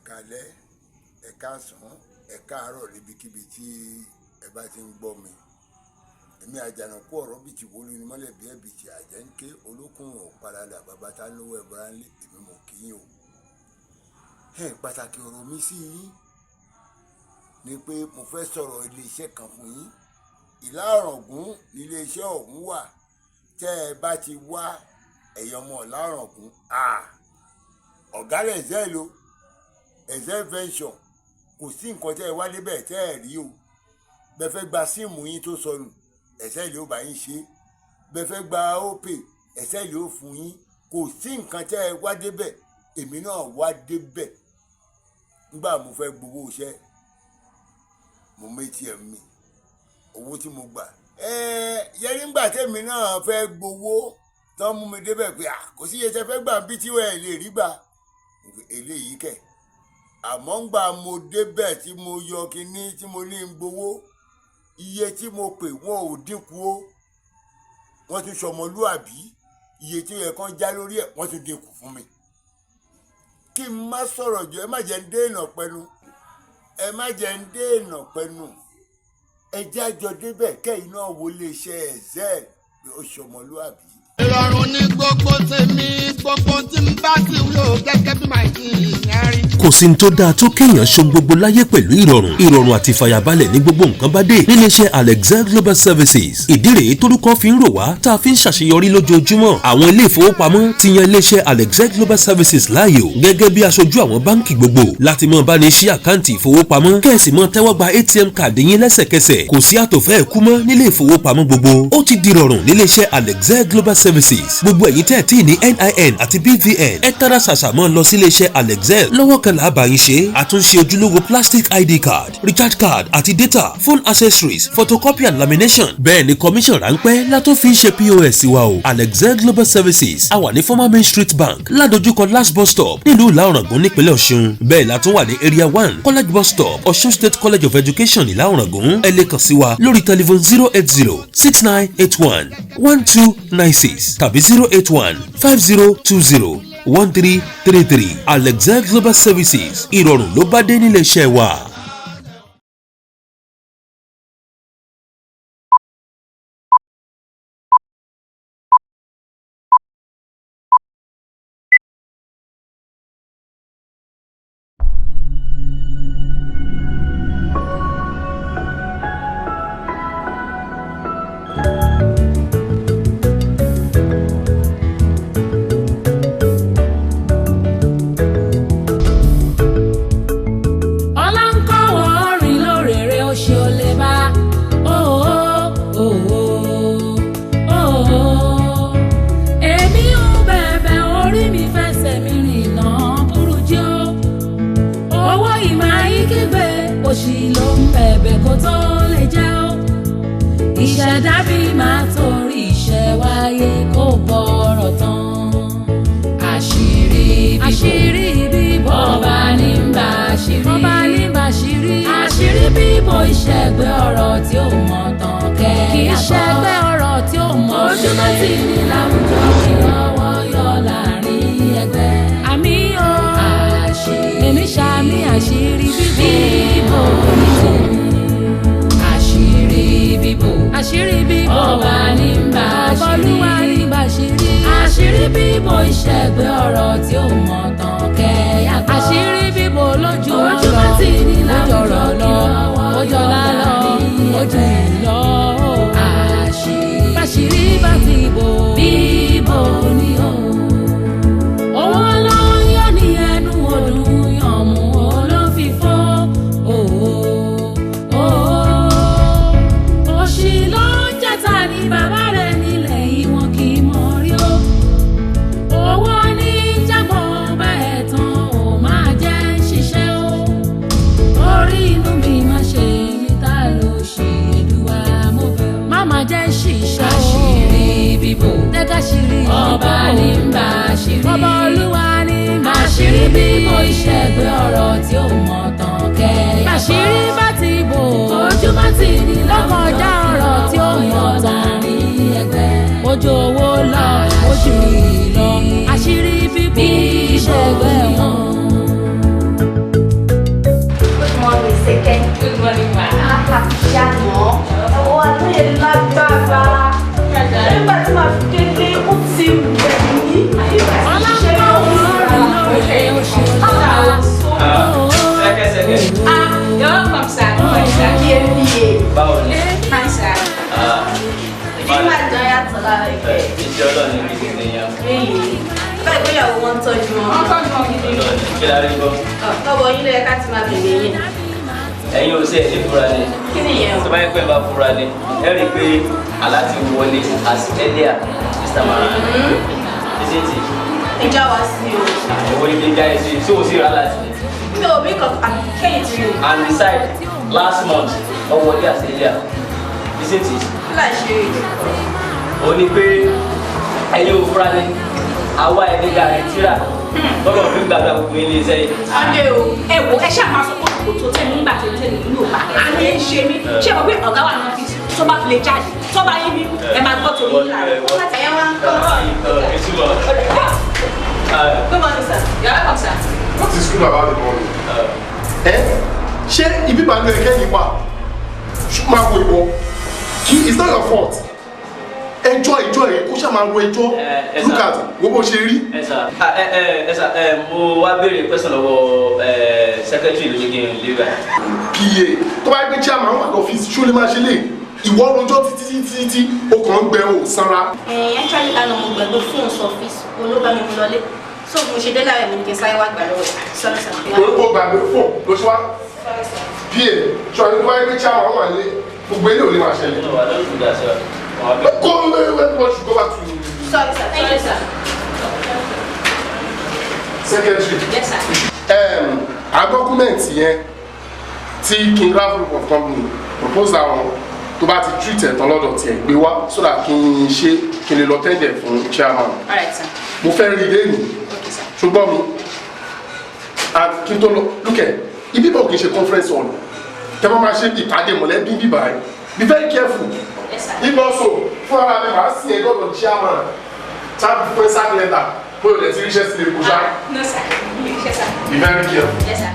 káalẹ́, ẹ káàsán, ẹ káàárọ̀ níbikíbi tí ẹ bá ti ń gbọ́ mi. Èmi àjànàkú ọ̀rọ̀ bìtì wọlé ni mọ́lẹ̀ bí ẹ̀bìtì àjẹ́ ń ké olókùn ọ̀paradà bàbá tá lówó ẹ̀bọ̀rá ńlé èmi mọ̀ kí yín o. Pàtàkì ọ̀rọ̀ mi sí yín ni pé mo fẹ́ sọ̀rọ̀ iléeṣẹ́ kan fún yín. Ìlà Ọ̀ràngún ní iléeṣẹ́ ọ̀hún wà. Tẹ́ ẹ bá ti wá ẹ̀yàn ọmọ Ìlà Ọ̀ràngún ọ̀gá rẹ̀ ẹ̀zẹ́ lo ẹ̀zẹ́ venture kò sí nǹkan tẹ́ ẹ wá débẹ̀ tẹ́ ẹ rí o. Bẹ́ẹ̀ fẹ́ gba síìmù yín tó sọnù ẹ̀sẹ̀ ìlú bá yín ṣe, bẹ́ẹ̀ fẹ́ gba ópè ẹ̀sẹ̀ ìlú fún yín. Kò sí nǹkan tẹ́ ẹ wá débẹ̀, èmi náà wá débẹ̀. Nígbà mo fẹ́ gbowó iṣẹ́ mo méjì ẹ̀ mi owó tí mo gbà yẹ nígbà tẹ́mi náà fẹ́ gbowó tán mú mi débẹ̀ pé kò sí iye tẹ́ fẹ́ gbà bí tí wọ́n lè rí gbà eléyìí kẹ̀. Àmọ́ ńgbà mo débẹ̀ tí mo yọ kinní tí mo ní ń gbowó, iye tí mo pè wọn ò dínkù o, wọ́n tún ṣọmọlúàbí, iye tí yẹ kán já lórí ẹ̀ wọ́n tún dínkù fún mi. Kí n má sọ̀rọ̀ jù, ẹ má jẹ́ ń dènà pẹnu, ẹ má jẹ́ ń dènà pẹnu. Ẹ jẹ́ àjọ débẹ̀ kẹ́yìn náà wo iléeṣẹ́ ẹ̀zẹ́ pé ó ṣọmọlúàbí. Ìrọ̀rùn ní gbogbo tèmi, gbogbo tí n bá ti wúlò gẹ́gẹ́ bí màá ti yàn rí. Kò sí ní tó dáa tó kéèyàn ṣe gbogbo láyé pẹ̀lú ìrọ̀rùn àti ìfàyàbalẹ̀ ní gbogbo nǹkan bá dé níléeṣẹ́ Alexa Global Services. Ìdí rèé torúkọ fi ń rò wá tá a fi ń ṣàṣeyọrí lójoojúmọ́. Àwọn ilé ìfowópamọ́ ti yan iléeṣẹ́ Alexa Global Services láàyò gẹ́gẹ́ bí aṣojú àwọn báǹkì gbogbo láti máa bá ní ṣí àkáǹtì ìfowópamọ́ kẹ́ẹ̀sì máa tẹ́wọ́ gba ATM káàdì yín lẹ́sẹ̀kẹsẹ̀. Kò sí àtòfẹ́ ẹ̀kú mọ́ nílé ìfowópamọ́ gbogbo. Ó ti di rọrùn níléeṣẹ́ Alexa Global Services. Gbogbo ẹ̀yin tẹ́ ẹ̀ tí ní NIN àti BVN ẹ tara ṣàṣà mọ́ lọ sí iléeṣẹ́ Alexa lọ́wọ́ kan làá bá yín ṣe. Àtúnṣe ojúlówó plastic ID card, recharge card àti data, phone accessories, photocopy and lamination. Bẹ́ẹ̀ ni commission ráńpẹ́ látó fi ń ṣe POS wa o. Alexa Global Services a wà ní former Main Street Bank ládojúkọ last bus stop nílùú Ìlà Ọ̀ràngún nípínlẹ̀ Ọ̀ṣun. Bẹ́ẹ̀ la tún wà ní area 1 college bus stop Ọ̀ṣun State College of Education Ìlà Ọ̀ràngún. Ẹ lè kàn sí wa lórí telephone 080-6981-1296 tàbí 081-5020-1333. Alexa Global Services ìrọ̀rùn ló bá dé nílé iṣẹ́ wa. Ìṣẹ̀dá bí máa torí iṣẹ́ wáyé kó bọ̀rọ̀ tán. Àṣírí bíbò ọba ní bá àṣírí. Àṣírí bíbò ìṣẹ̀gbẹ́ ọ̀rọ̀ tí ó mọ̀ tán kẹ́ kì í ṣẹ̀gbẹ́ ọ̀rọ̀ tí ó mọ̀ ṣe. Ojúmọ́ ti ní láwùjọ kí ọwọ́ yọ láàrin ẹgbẹ́. Àmì o èmi ṣàmì àṣírí bíbò ní tèmi. Àṣírí bíbò ọba ní bá àṣírí. Àṣírí bíbò ìṣẹ̀gbẹ́ ọ̀rọ̀ tí ó mọ̀ tán kẹ́yà gbọ́. Àṣírí bíbò lójú ojúmọ́ tí ní láwùjọ kí ọwọ́ yọ láàrin ẹgbẹ́. Àṣírí bá ti bò bíbò ní o. Owó ló ń yọ ní ẹnu ọdún yànmú olófìfọ́. Òṣì ló ń jẹ́ta ní bàbá rẹ̀ nílẹ̀ ìwọ̀n kì í mọ̀ rí o. Owó ní jágbọ́ bá kí la rí gbọ́. Ọ̀pọ̀ yín ló yẹ ká ti máa bèbè yín. Ẹ̀yin ò sí ẹ̀ ní fura ni. Kí ni ìyẹn o? Tó bá yẹ pé bá fura ni, ẹ rí i pé àlá ti wọlé as earlier this time around. Isn't it? Ìjà wá sí o. Ìwọ ni kí n já ẹ sí, tí o sì rà láti. Mi ò bí kankan kẹ́yìn tí o. And besides, last month, ọ wọlé as earlier. Isn't it? Kí láì ṣe èdè? Ó ní pé ẹ̀yin ò fura ni, àwa ẹni gàrí tíra. Lọ́dọ̀ fi gbàgbà gbogbo ilé iṣẹ́ yìí. Ọdẹ o, ẹ wo ẹ ṣáà máa sọ pé kò tó tẹ̀ nígbà tó tẹ̀ nínú Yorùbá. Àná ẹ ń ṣe mí. Ṣé mo pé ọ̀gá wà ní ọ́fíìsì tó bá fi lè jáde tó bá yín bí ẹ máa gbọ́ torí nílà rẹ̀. Ẹ̀yẹ́ wá ń kọ́. Good morning, sir. You're welcome, sir. What is good about the morning? Ṣé ibi bá ń lọ ẹ̀kẹ́ yìí wà? Máa wo ìwọ. It's not your fault. Ẹjọ́ ó ṣáà máa ro ẹjọ́. Look at wo bó ṣe rí. Ẹ sà, mo wá béèrè question lọ́wọ́ secretary ló ní kí n lè rà. PA tó bá yẹ pé chairman wà lọ́fíìsì ṣó lè máa ṣe lè ìwọ rojọ́ títí ó kàn ń gbẹ ò sanra. Actually lánàá mo gbàgbé fóònù sọ́fíìsì olóbá mi mú lọlé. So mo ṣe dé láàrẹ̀ mi ní kí n sáré wá gbà lọ́wọ́. Sorry, sir. Orúkọ gbàgbé fóònù ló ṣe wá. PA ṣọ̀rọ̀ tó bá yẹ pé chairman wà ní gbogbo ilé ò lè máa ṣẹlẹ̀. No, I don't do that, sir. Go back to Sorry, sir. Thank you, sir. secretary. Yes, sir. Our document yẹn tí King Ralph Group of Company propose àwọn tó bá ti treat ẹ̀ tán lọ́dọ̀ tiẹ̀ gbé wá so that kí n lè lọ tẹ́ndẹ̀ fún chairman. All right, sir. Mo fẹ́ rí ilé mi. Okay, sir. Ṣùgbọ́n mi and kí n tó lọ lókè ibi bọ̀ kì í ṣe conference hall tẹ́ bá máa ṣe ìpàdé mọ̀lẹ́bí bíbá ẹ̀ be very careful. Yes, sir. If also fún ara mi màá sí ẹ lọ́dọ̀ chairman tàbí fún ẹ sáà lẹ́tà bóyá ò lè ti ríṣẹ́ sílé kó ṣá. No, sir. Yes, sir. Be very careful. Yes, sir.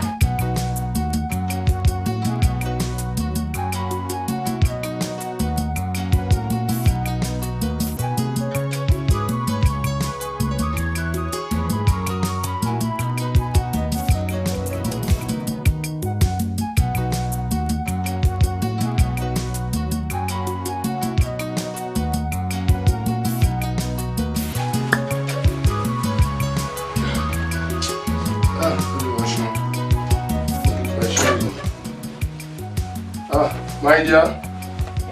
My dear.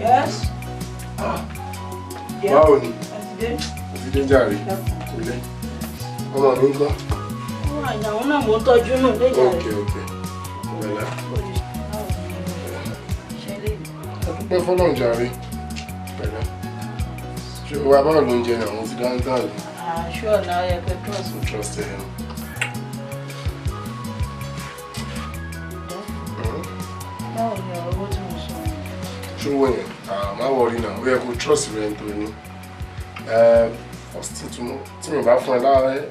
Yes. Báwo ni? President. Jàre. Ilé. Ọmọ mi ń kọ́. Àwọn náà mò ń tọ́jú nù lé jàre. Okay. Bẹ̀lẹ̀. Ọdúpẹ́ fọ́lọ́run jàre. Bẹ̀lẹ̀. Ṣé o wá báwo ló ń jẹ ní àwọn ti dáńtà rẹ̀? Sure now I can trust. So trust him. Báwo ni ọ̀rọ̀ owó tí mo sọ? Ṣówó yẹn, má wọrí náà, ó yẹ kó trust rẹ̀ nítorí ọ̀sìn tí mi bá fún ẹ láàárẹ̀,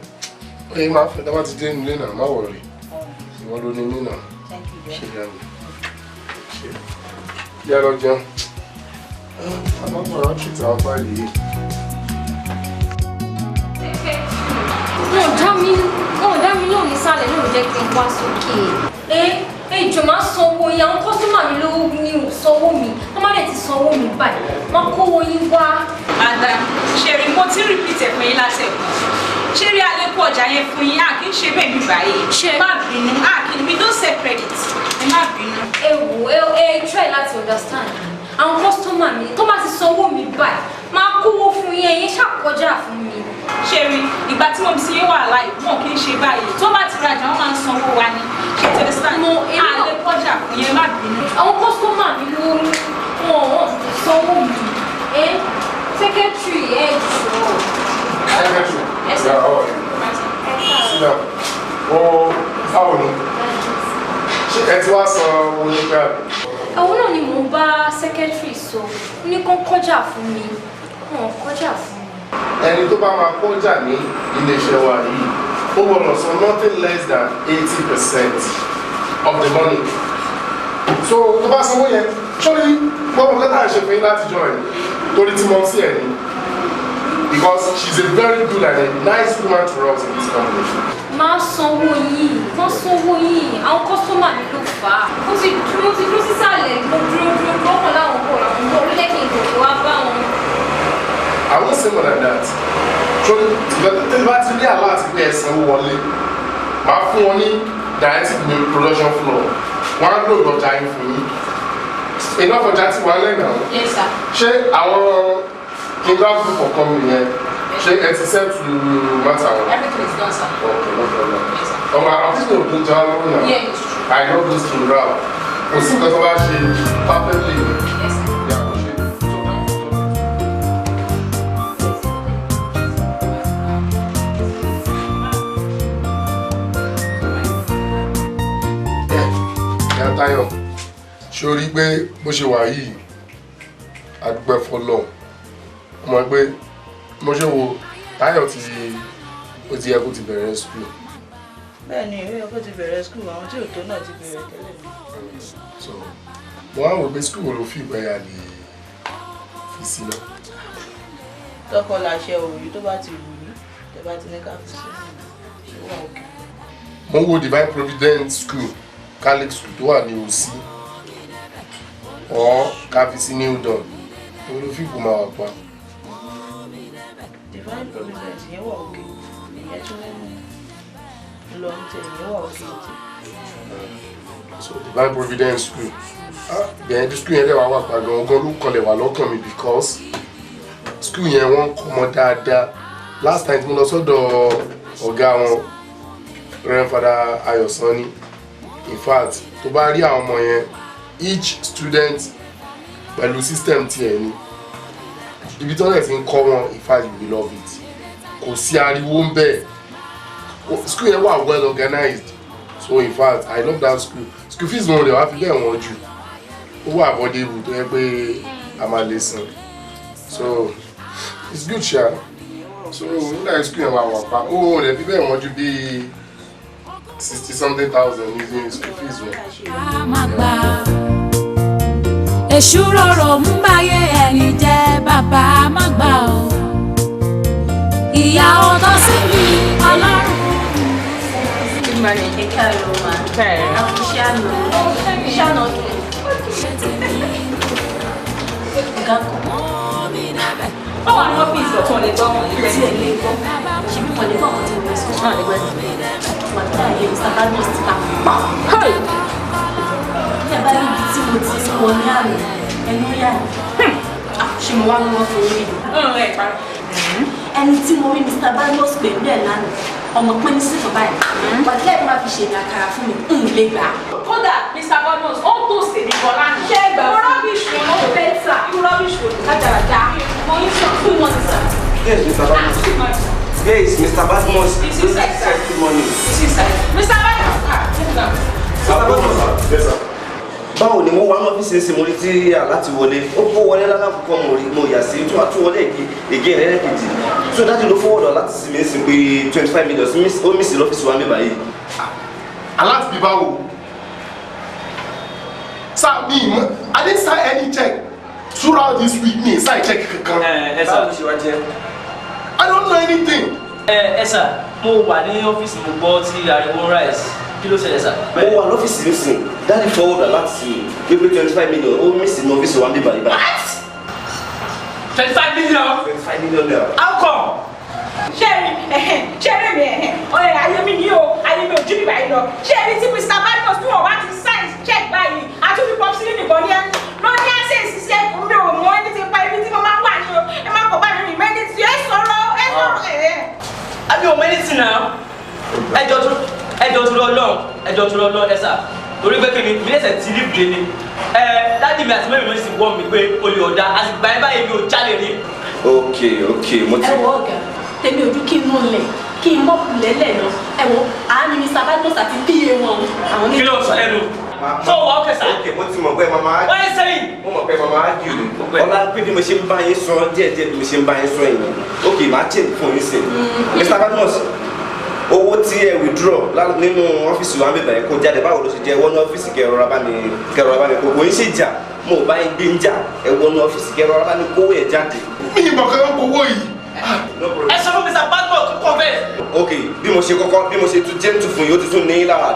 ó yẹ máa fẹ́ dábàá ti dé nílé náà, má wọrí. Ìwọ ló ní mí náà. Ṣé yá mi? Ṣé yá lọ jẹun? Àmọ́ ọ̀rọ̀ treat àwọn fáìlì yìí. Wọ́n dá mi lóhùn nísàlẹ̀ lóhùn jẹ́ kí n wá sókè. Ìjọ máa sanwó yẹn, àwọn kọ́sọ́mà mi ló ní sanwó mi. Wọ́n má dẹ̀ ti sanwó mi báyìí. Wọ́n kówó yín wá. Madam, ṣeré mo ti repeat ẹ̀ fún yín lásẹ̀. Ṣeré àlékún ọjà yẹn fún yín, kì í ṣe bẹ́ẹ̀ bí báyìí. Má bínú, kì í we don't sell credit. Ẹ má bínú. Try láti understand. Àwọn kọ́sọ́mà mi tó bá ti sanwó mi báyìí, máa kówó fún yín, ẹ̀yin ṣàkọjá fún mi. Ṣeré ìgbà tí wọ́n ti yé wà láì wọn kì í ṣe báyìí. Tó bá ti rajà, wọ́n máa ń sanwó wa ni. Ṣé o ti understand? Àlékún ọjà fún yín, má bínú. Àwọn kọ́sọ́mà mi ló wọ́n sanwó mi. Secretary ẹ jọ. Secretary. Yes, Yeah, how are you? Sit down. Báwo ni? Ṣé ẹ ti wá san owó ní pẹ́ àbí? Àwọn náà ni mò ń bá secretary sọ. Ó ní kán kọjá fún mi. Wọ́n kọjá fún mi. Ẹni tó bá máa kọjá ní iléeṣẹ́ wa yìí, ó gbọ́dọ̀ san nothing less than 80% of the money. So tó bá sanwó yẹn, sọ́ni gbọ́dọ̀ lẹ́tà ṣe fún yín láti jọ ẹ̀ torí tí mo ń sí ẹ̀ ní. Because she's a very good and a nice woman to us in this company. Máa sanwó yìí, wọ́n sanwó yìí, àwọn kọ́sọ́mà mi ló fà á. Mo ti dúró sísàlẹ̀, mo dúró lọ́kàn láwọn kò làwọn kò ló lẹ́kìn ìgbòho wá bá wọn. I won't say more than that. So, the bá ti rí àlá àti pé ẹ̀sán wọlé, máa fún wọn ní directive ní production floor wọn á lò lọ́jà yín fún yín iná ọjà tí wọ́n á lẹ́nà o. Yes sir. ṣé àwọn kingdom group of company yẹn ṣé ẹ ti set to matter wọn. Everything is done sir. Okay, no problem. Yes sir. ọmọ àfíìsì òkú jẹ́ ọlọ́run náà. Yeah, it's true. I know this to rap kò sí nǹkan tó bá ṣe perfectly. Yes sir. Yeah, kò ṣe. Táyọ̀ ṣé o rí pé bó ṣe wà yìí adúpẹ́ fọlọ́ ọmọ pé mo ṣe wo Táyọ̀ tí ó ti yẹ kó ti bẹ̀rẹ̀ skul. Bẹ́ẹ̀ni ó yẹ kó ti bẹ̀rẹ̀ skul àwọn tí ò tó náà ti bẹ̀rẹ̀ tẹ́lẹ̀ mi. So mo wá wò pé skul wo ló fi ìgbẹ́ yà lè fi sí lọ. Tọkọ làṣẹ òòyì tó bá ti wù yí tẹ bá ti ní ká fi sí ṣe wà òkè. Mo ń wo Divine Providence School Catholic school tó wà ní òsì ọ̀ ká fi sí New Dawn mo ló fi ìgbò máa wà pa. Divine Providence yẹn wà òkè ìyẹn tún lọ ń tẹ ìyẹn wà òkè tẹ. So Divine Providence School bẹ́ẹ̀ ní school yẹn dẹ̀ wá wà pa gan-an ló kọlẹ̀ wà lọ́kàn mi because school yẹn wọ́n kọ́ ọmọ dáadáa last time tí mo lọ sọ́dọ̀ ọ̀gá wọn Reverend Father Ayọ̀sánni in fact tó bá rí àwọn ọmọ yẹn each student pẹ̀lú system tiẹ̀ ni ibi tí wọ́n lè ti ń kọ́ wọn in fact you will love it kò sí ariwo ń bẹ̀ school yẹn wà well organized so in fact I love that school fees wọn lè wá fi bẹ́ẹ̀ wọ́n jù ó wà affordable tó yẹ pé a máa lè san so it's good sha so nígbà school yẹn wà pa ó lè fi bẹ́ẹ̀ wọ́n jù bíi 60-something thousand using school fees wọn. èṣù rọrọ mú báyé ẹni jẹ bàbá má gbà ó ìyá ọtọ sí mi Ọlọ́run. Ìmọ̀lẹ̀ kíkà ló máa ń bẹ̀rẹ̀ iṣẹ́ àná ọ̀gá kan. Ó wà ní ọ́fíìsì ọ̀kan lè gbọ́ wọn lè tí ẹ̀ lè gbọ́ ṣe bí wọ́n lè gbọ́ ọ̀kan tí wọ́n sọ náà lè gbọ́ màtá yẹ Mr. Badmus ti ta pa. Ní ẹ̀bá ibi tí mo ti wọ ní àná ẹnu yá ni ṣe mo wá ní wọ́n fún mi. Ẹni tí mo rí Mr. Badmus pè bẹ́ẹ̀ lánàá ọmọ pín ní sífọ̀ báyìí pàtí lẹ́yìn máa fi ṣe ní àkàrà fún mi ń lè gbà. Kódà Mr. Badmus ó tó sèdè bọ̀ lánàá. Ṣé ẹgbẹ́ mo rọ́bìṣì mo fẹ́ tà irú rọ́bìṣì kájàrájà mo yín sọ fún wọn sísà. Yes, Mr. Badmus. Yes, Mr. Badmus. It's inside, sir. Good morning. It's inside. Mr. Badmus. Mr. Badmus. Yes, sir. Báwo ni mo wá ní ọ́fíìsì ṣe mo rí tí aláti wọlé ó kó wọlé lálákòókò mo yà sí tó wá tún wọlé ègé rẹ̀ lẹ́kejì tó dájú ló fọwọ́dọ̀ láti sinmi ń sin pé 25 million ó mí sí lọ́fíìsì wa mẹ́bàá yìí. Aláti bí báwo sir me I didn't sign any check throughout this week me sign check kankan. Ẹ sà I don't know anything. Ẹ sà mo wà ní ọ́fíìsì mo gbọ́ tí ariwo rice kí ló ṣẹlẹ̀ sà. Mo wà lọ́fíìsì nísìn dájú fọwọ́dọ̀ láti sinmi pé 25 million ó mí sí lọ́fíìsì wa mẹ́bàá yìí. What? 25 million? 25 million naira. How come? Ṣé mi ọ̀rẹ́ ayé mi ní o ayé mi ò jú bíbá yìí lọ ṣé ẹni tí Mr. Badmus tí wọ́n bá ti sign check báyìí àtúntò pop sí nìkan ní ẹnu lọ́ní àṣẹ ìṣiṣẹ́ mi ò mọ ẹni tí pa ibi tí mo máa ń wà ní o ẹ máa kọ̀ bá mi mẹ́ni tí ẹ sọ̀rọ̀ Àbí o mẹ́ni tì náà ẹjọ́ tó lọ́ọ́ ẹ sà torí pé kí ni mi lẹ́sẹ̀ tí rí bìí ni dáàdì mi àti mẹ́rin mi sì wọ́n mi pé olè ọ̀dà àti gbà ẹ́ báyìí mi ò jálè rí. Okay, mo ti. ẹ wọ ọ̀gá tèmi ojú kí n mú lẹ̀ kí n mọ̀ lẹ́lẹ̀ lọ ẹ wọ àánú Mr. Badmus àti pa wọn àwọn ní. Kí ló sọ lẹ́nu? Tó wọ́ ọ̀kẹ́ sà. Okay, mo ti mọ̀ pé màmá á. Wọ́n ẹ sẹ́yìn. Mo mọ̀ pé màmá á jù ní. Ọlá pé bí mo ṣe ń bá yín sọ díẹ̀díẹ̀ bí mo ṣe ń bá yín sọ yìí. Okay, màá change fún yín sí. Mr. Badmus, owó tí ẹ withdraw nínú ọ́fíìsì wa mẹ́bàá yẹn kó jáde báwo ló ṣe jẹ́ wọ́n ní ọ́fíìsì kẹrọra bá mi kó yín ṣe jà mo bá yín gbé ń jà ẹ wọ́n ní ọ́fíìsì kẹrọra bá mi kówó ẹ̀ jáde. Mi ìmọ̀ kan ń gbowó yìí. Ẹ sọ fún Mr. Badmus kọ́ bẹ́ẹ̀. Okay, bí mo ṣe tún gentle fún yín ó ti tún ní í lára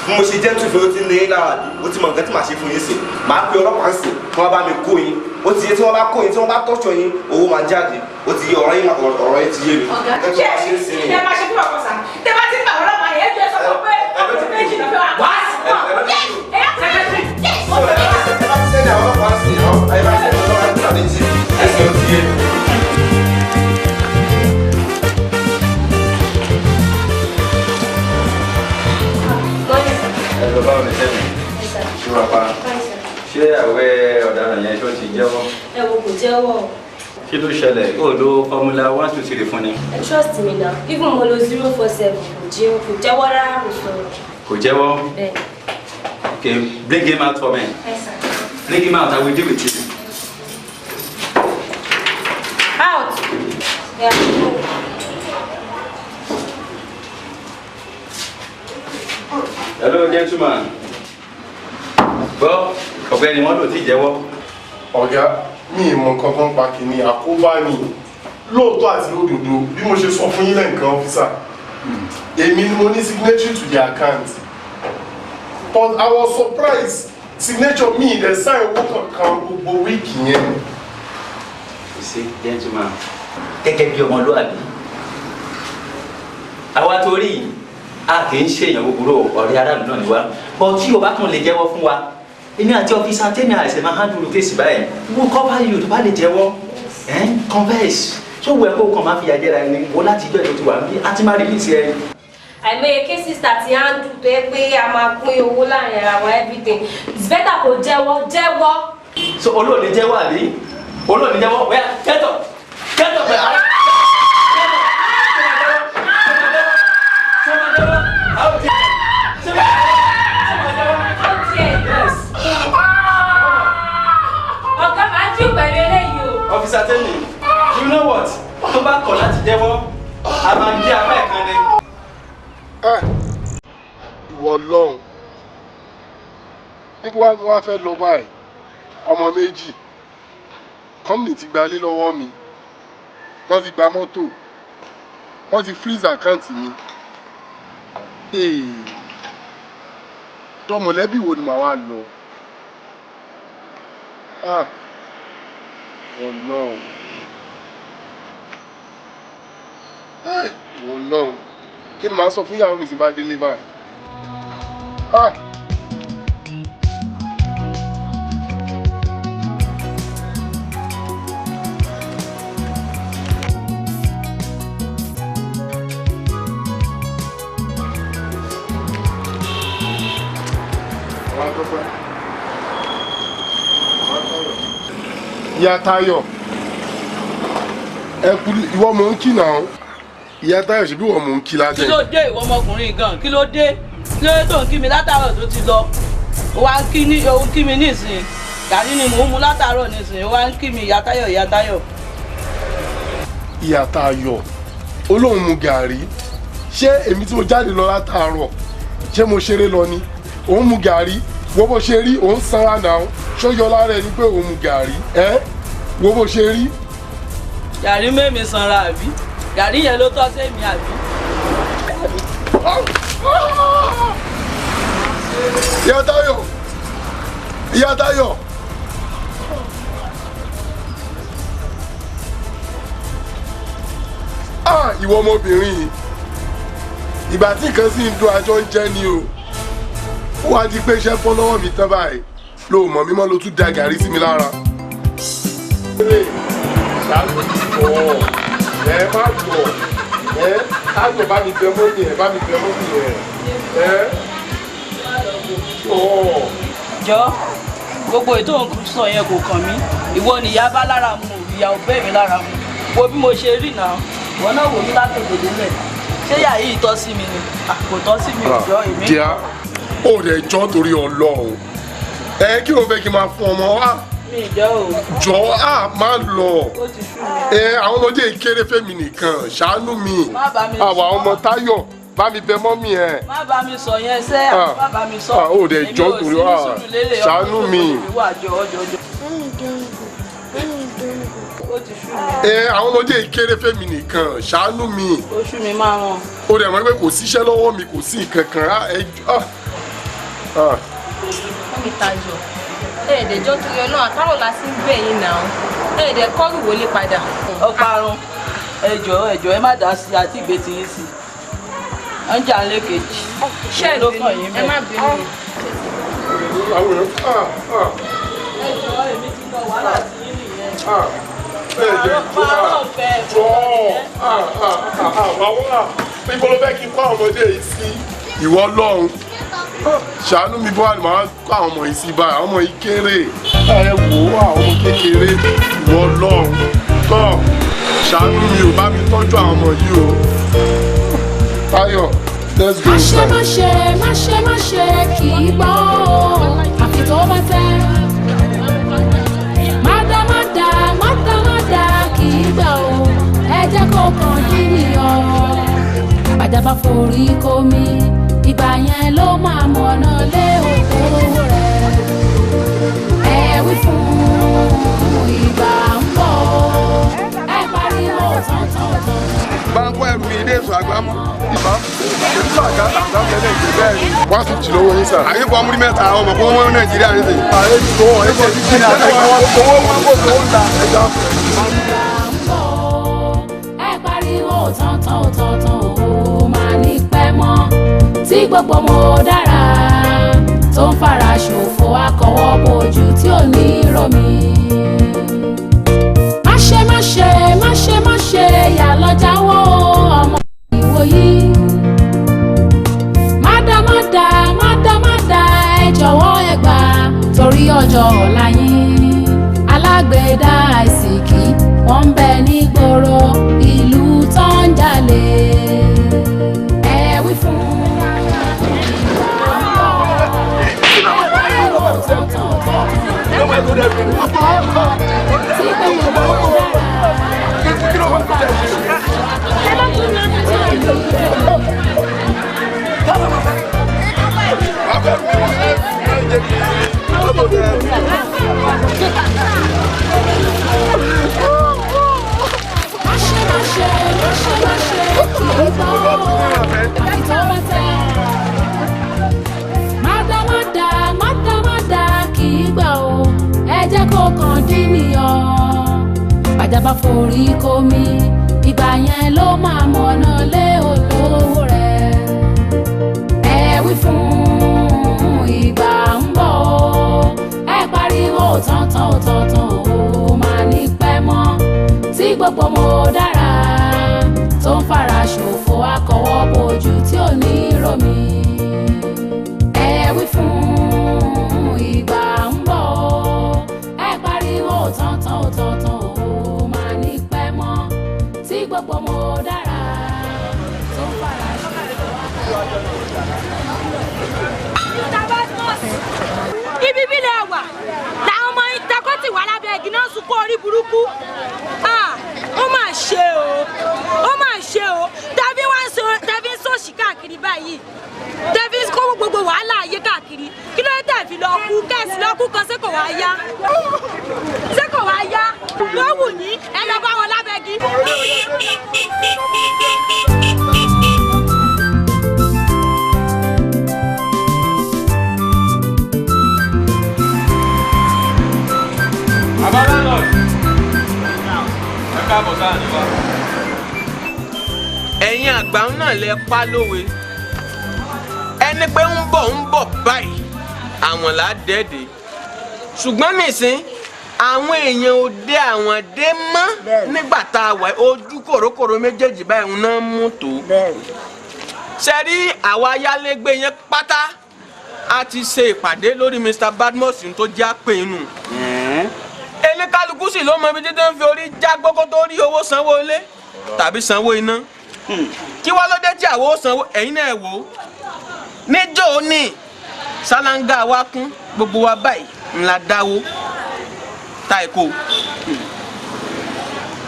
bí mo ṣe gentle fún yín ó ti ní í lára ó ti mọ nǹkan tí màá ṣe fún yín sí màá pe ọlọ́pàá sí kí wọ́n bá mi kó yín ó ti yé tí wọ́n bá kó yín tí wọ́n bá tọ́jọ́ yín owó máa jáde ó ti yé ọ̀rọ̀ yín ti yé mi. ọ̀gá ṣé ẹ máa ṣe fún ọkọ sá tẹ bá ti ń bá ọlọ́pàá yẹn jẹ́ sọ Ẹjọ́ báwo ni sẹ́mi? Ṣé wàá pa? Ṣé àwẹ̀ ọ̀daràn yẹn ṣó ti jẹ́wọ́? Ẹ wo kò jẹ́wọ́. Kí ló ṣẹlẹ̀? Ó lo Formula 1 2 3 fún ni. Ẹ trust me now. Even mo lo 047 kò jẹ́wọ́ rárá kò sọ̀rọ̀. Kò jẹ́wọ́? Bẹ́ẹ̀. Okay, bring him out for me. Yes, sir. Bring him out, I will deal with you. Out. Yeah. Hello, gentleman. Gbọ́, ọ̀gbẹ́ni wọn ló ti jẹ́wọ́. Ọ̀gá, mi ìmọ̀ kankan pa kìíní àkóbá ni lóòótọ́ àti lódodo bí mo ṣe sọ fún yín lẹ́ǹkan ọ́físà. Èmi ni mo ní signatory to the account. But I was surprised signature mi ìdẹ̀ sign owó kankan gbogbo wíìkì yẹn. You see, gentleman, gẹ́gẹ́ bí ọmọlúwàbí. Àwa torí a kì í ṣèyàn búburú ọ̀rẹ́ aráàlú náà ni wá. But tí o bá tún lè jẹ́wọ́ fún wa, èmi àti ọ́fíìsà tèmi àìsàn máa handle kéèsì báyìí. Wọ́n cover you tó bá lè jẹ́wọ́. Converse. Ṣé wo ẹ̀kọ́ kan máa fi àjẹrà ẹni wo láti ìjọ ètò tiwa bí a ti máa release ẹ? Àìmọye cases àti handle tó yẹ pé a máa pín owó láàrin ara wa everything. It's better kò jẹ́wọ́. So olóòní jẹ́wọ́ àbí? Olóòní jẹ́wọ́ wẹ́ẹ́ kẹ́tọ̀ pẹ̀lú. Officer, tell me, you know what? Tó bá kọ̀ láti jẹ́wọ́, a máa ń jẹ́ apá ẹ̀kan ni. Ìwọ Ọlọ́run, nígbà tí wọ́n fẹ́ lọ báyìí, ọmọ méjì, company ti gba ilé lọ́wọ́ mi, wọ́n ti gba mọ́tò, wọ́n ti freeze account mi. Tọmọlẹ́bí wo ni màá wá lọ? Ọlọ́run. Ọlọ́run. Kí ni màá sọ fún ìyàwó mi tí bá délé báyìí? Ìyá Táyọ̀, ẹ kú ìwọ mò ń kí náà. Ìyá Táyọ̀ ṣe bí ìwọ mò ń kí lájẹ. Kí ló dé ìwọ ọmọkùnrin gan? Kí ló dé? Kí ló dé tó ń kí mi látàárọ̀ tó ti lọ? Ó wá ń kí mi nísìnyí. Gàrí ni mò ń mu látàárọ̀ nísìnyí. Ó wá ń kí mi Ìyá Táyọ̀, Ìyá Táyọ̀. Ìyá Táyọ̀, olóhùn mu gàrí. Ṣé èmi tí mo jáde lọ látàárọ̀, ṣé mo ṣeré lọ ni? Òun mu gàrí. Wo bó ṣe rí, òun sanra náà. Ṣó yọ lára ẹni pé òun mu gàrí? Wo bó ṣe rí. Gàrí mẹ́mi sanra àbí? Gàrí yẹn ló tọ́ sí èmi àbí? Ìyá Táyọ̀, Ìyá Táyọ̀. Ìwọ ọmọbìnrin yìí, ìgbà tí nǹkan sì ń dún àjọ ń jẹ́ ni o. Ó wá di pé iṣẹ́ fọ́ lọ́wọ́ mi tán báyìí. Lo mọ̀ mímọ́ ló tún da gàrí sí mi lára. Ṣáàlù pọ̀ má pọ̀ Táyọ̀ bá mi bẹ mọ́mí ẹ̀ bá mi bẹ mọ́mí ẹ̀ Jọ gbogbo ètò sọ yẹn kò kàn mí. Ìwọ nìyá bá lára mu, ìyá ò bẹ́ mi lára mu. Wo bí mo ṣe rí náà, ìwọ náà wò mí látòkè délẹ̀. Ṣé ìyá yìí tọ́ sí mi ni? Kò tọ́ sí mi ò jọ èmi. Díà, ó rẹ̀ jọ́ torí Ọlọ́run. Kí ló fẹ́ kí n máa fún ọmọ wa? Mi jẹ́ o. Jọ máa lọ. Àwọn ọmọdé kéré fẹ́mi nìkan, ṣàánú mi. Má bá mi sọ. Àwọn ọmọ Táyọ̀ bá mi bẹ mọ́mí ẹ̀. Má bá mi sọ yẹn sẹ́, má bá mi sọ. Ó rẹ̀ jọ́ torí ṣàánú mi. Àwọn ọmọdé kéré fẹ́mi nìkan, ṣàánú mi. Oṣù mi máa ràn. Ó rẹ̀ mọ́ pé kò síṣẹ́ lọ́wọ́ mi, kò sí nǹkan kan. Mọ́mí Táyọ̀, ẹ̀ẹ́dẹ̀jọ́ torí ọlọ́run àtàrọ̀ la sí ń bẹ̀ yín náà. Ẹ̀ẹ́dẹ̀ kọ́rù wọlé padà. Ọparun, ẹjọ́ ẹ má dá sí àti ìgbésí yín sí. Wọ́n jà ń lé kejì. Ṣé ẹ má bínú. Ẹjọ́ èmi ti lọ wàhálà sí yín nìyẹn. Ibo ló fẹ́ kí n kó àwọn ọmọdé yìí sí? Ìwọ Ọlọ́run, ṣàánú mi bọ́ àlùmọ́ kó àwọn ọmọ yìí sí báyìí àwọn ọmọ yìí kéré ẹ wò ó àwọn ọmọ kékeré ìwọ lọ́run tọ́ ṣàánú mi ò bá mi tọ́jú àwọn ọmọ yìí o. Táyọ̀ let's go inside. má ṣe kì í gbọ́ àfi tó bá tẹ́. Má kì í gbà o ẹ jẹ́ kó kàn dín nìyàn. Bàjẹ́ bá forí kó mi ìgbà yẹn ló máa mọ̀nà lé òkú rẹ̀. Ẹ wí fún ìgbà ń bọ̀ ẹ pariwo tán. Báńkò ẹrù mi ilé èso àgbámọ́. Ìbá ètò àgbà tẹ́lẹ̀ ìgbé bẹ́ẹ̀ ni. Wá sí jì lówó yín sà. Àyè kò amúrí mẹ́ta àwọn ọmọ kó wọ́n Nàìjíríà ní sèyí. Àyè ti tó wọ̀ ẹ́ ṣe ti dín àti owó wọn kò tó ń ta ẹja. Ẹ pariwo tán ó máa ní pẹ́ mọ́ tí gbogbo mo dára tó ń fara ṣòfò akọ̀wọ́ bojú tí ò ní romi. Má ṣe yà lọ jáwọ́ ọmọ ìwòyí. Má dá ẹ jọ̀wọ́ ẹ gbà torí ọjọ́ ọ̀la yín. Alágbèédá àìsìkí wọ́n ń bẹ nígboro ìlú tó ń jalè. Ẹ wí fún bá forí kó mi ìgbà yẹn ló máa mọ̀nà lé olówó rẹ̀. Ẹ wí fún ìgbà ń bọ̀ ẹ pariwo tán ó máa ní pẹ́ mọ́ tí gbogbo mo dára tó ń fara ṣòfò akọ̀wọ́ bojú tí ò ní romi. Ẹ wí fún ìgbà ń bọ̀ ẹ pariwo tán gbogbo mo dára tó ń fara ṣe. Ibi bílẹ̀ wà làwọn ọmọ ìtẹ́kọ́ ti wà lábẹ́ igi náà sunkún orí burúkú. Ó mà ṣe o tẹ́bí wá ń sòṣì káàkiri báyìí tẹ́bí kó gbogbo wàhálà ayé káàkiri kí ló dé tẹ̀ fi lọ kú kẹ́sì lọ kú kan ṣé kò wá yá lówù ní ẹ lọ bá wọn lábẹ́gi. Ẹ̀yin àgbà náà lẹ pa lówe ẹni pé ń bọ̀ báyìí àwọn là á dẹ́ẹ̀dẹ́ ṣùgbọ́n nìsín àwọn èèyàn ò dé àwọn dé mọ́ nígbà tá a wà ojú kòrókòró méjèèjì báyìí náà mú tó ṣe rí àwa ayálégbé yẹn pátá a ti ṣe ìpàdé lórí Mr. Badmus tó jẹ́ àpè inú elékálukú sì ló mọ ibi títí ń fi orí já gbókó tó rí owó sanwó ilé tàbí sanwó iná kí wá ló dé tí àwo sanwó ẹ̀yin náà wò ó níjọ́ ní ṣáláńgá wa kún gbogbo wa báyìí ńlá dáwó táìkó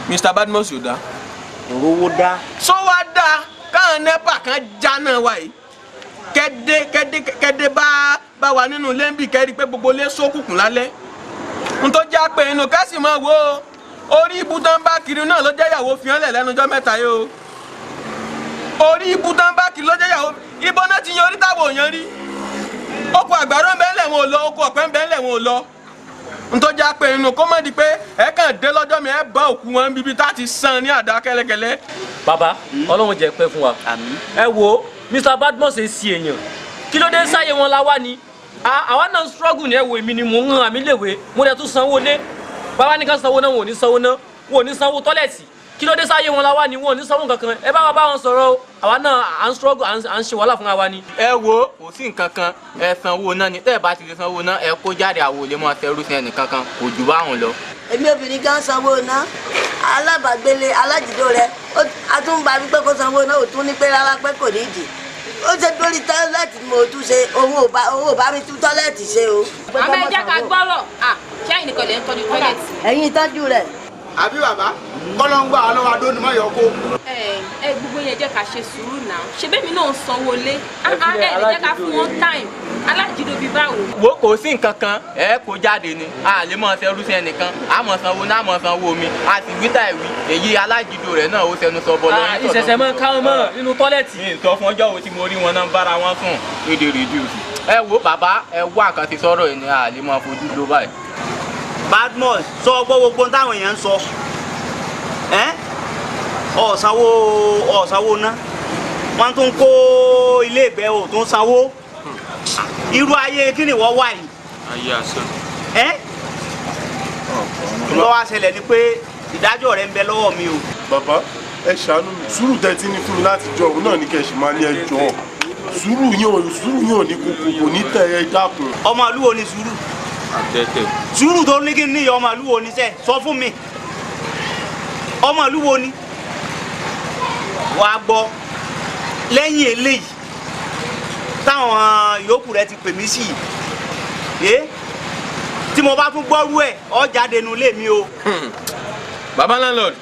Mr. Badmus yóò dá owó dá sọ wá dá káwọn nẹ́pà kan já náà wá yìí kẹ́dé bá wà nínú lẹ́ńbì kẹ́rí pé gbogbo lé sókùnkùn lálẹ́ ntọ́ já pé inú kẹ́sì máa wo orí ibùdó bá kiri náà ló jẹ́ ìyàwó fi hàn lẹ̀ lẹ́nujọ́ mẹ́ta yìí o orí ibùdó bá kiri ló jẹ́ ìyàwó ibò náà ti yan orí táwọn òyàn rí oko àgbàdo ń bẹ́ẹ̀ lẹ̀ wọn ò lọ oko ọ̀pẹ ń bẹ́ẹ̀ lẹ̀ wọn ò lọ ntọ́ já pé inú kó má di pé ẹ kàn dé lọ́jọ́ mi ẹ bá òkú wọn bíbí tá ti san ní àdá kẹ́lẹ́kẹ́lẹ́. bàbá ọlọ́run jẹ́ pẹ́ fún wa ẹ wo Mr. Badmus ẹ sí èèyàn kí ló dé sáyé wọn la wá ni àwa náà struggle ní ẹ̀wọ̀ èmi ni mò ń hàn àmì léwe mo dẹ̀ tún sanwó lé bàbá ní ká sanwó náà wọn ò ní sanwó náà wọn ò ní sanwó tọ́lẹ̀tì kí ló dé sáyé wọn la wà ní wọn ò ní sanwó kankan ẹ bá wa bá wọn sọ̀rọ̀ àwa náà à ń struggle à ń ṣe wàhálà fúnra wa ni. ẹ wo kò sí nǹkan kan ẹ sanwó náà ni tẹ́ ẹ bá ti lè sanwó náà ẹ kó jáde àwọn olè mọ́ tẹrú sí ẹnì kankan kò jù báwọn lọ. èmi obìnrin kan sanwó ná alábàgbélé alájìdó rẹ a tún bá wípé kó sanwó náà ò tún ní pé rárá pé kò ní ìdí ó ṣe torí tọ́lẹ́tì mo tún ṣe owó ò bá mi tún tọ́lẹ́tì ṣe o. àmọ́ ẹ jẹ́ ká gbọ́rọ̀ ṣé ẹ̀yin nìkan lè ń tọ́jú tọ́lẹ́tì. ẹ̀yin tọ́jú rẹ̀. àbí bàbá kọ́lọ́ngbà ọlọ́wà dóni mọ́ yọkó. ẹ gbogbo yẹn jẹ́ ká ṣe sùúrù náà ṣe bẹ́ẹ̀ mi náà ń sanwó lé ẹ lè jẹ́ ká fún wọn time alájìdó bíi báwo. wo kò sí nǹkan kan ẹ kó jáde ni a lè mọ ṣerú sí ẹnìkan a mọ sanwó náà mọ sanwó mi a sì wí tà ìwí èyí alájìdó rẹ náà ó sẹnu sọ bọlọ. ìṣẹ̀ṣẹ̀ mọ́ káwọn mọ́ nínú tọ́lẹ̀tì. mi sọ fún ọjọ́ wo tí mo rí wọn náà bára wọn sùn lédè reduce. ẹ wo bàbá ẹ wá nǹkan ti sọ̀rọ̀ yìí ni a lè mọ fojú ló báyìí. Badmus sọ gbogbo táwọn èèyàn ń sọ ọ̀sánwó ná wọ́n tún kó ilé ìgbẹ́ ò tún sanwó irú ayé kí ni wọ́n wà yìí. ayé àṣà. lọ́wọ́ àṣẹlẹ̀ ni pé ìdájọ́ rẹ̀ ń bẹ lọ́wọ́ mi o. bàbá ẹ ṣàánú mi sùúrù tẹ́tí ní fún mi láti jọ òun náà ní kẹ́ ẹ ṣì máa ní ẹ jọ sùúrù yín ò ní kókó ní tẹ ẹ dákun. ọmọ àlúwo ni sùúrù. àtẹ̀tẹ̀. sùúrù tó ní kí n níyọ ọmọ àlúwo ni sẹ́ sọ fún mi ọmọ àlúwo ni wàá gbọ́ lẹ́yìn eléyìí táwọn yòókù rẹ ti pè mí sí yìí tí mo bá tún gbọ́rú ẹ̀ ọ jáde nu ilé mi o. baba landlord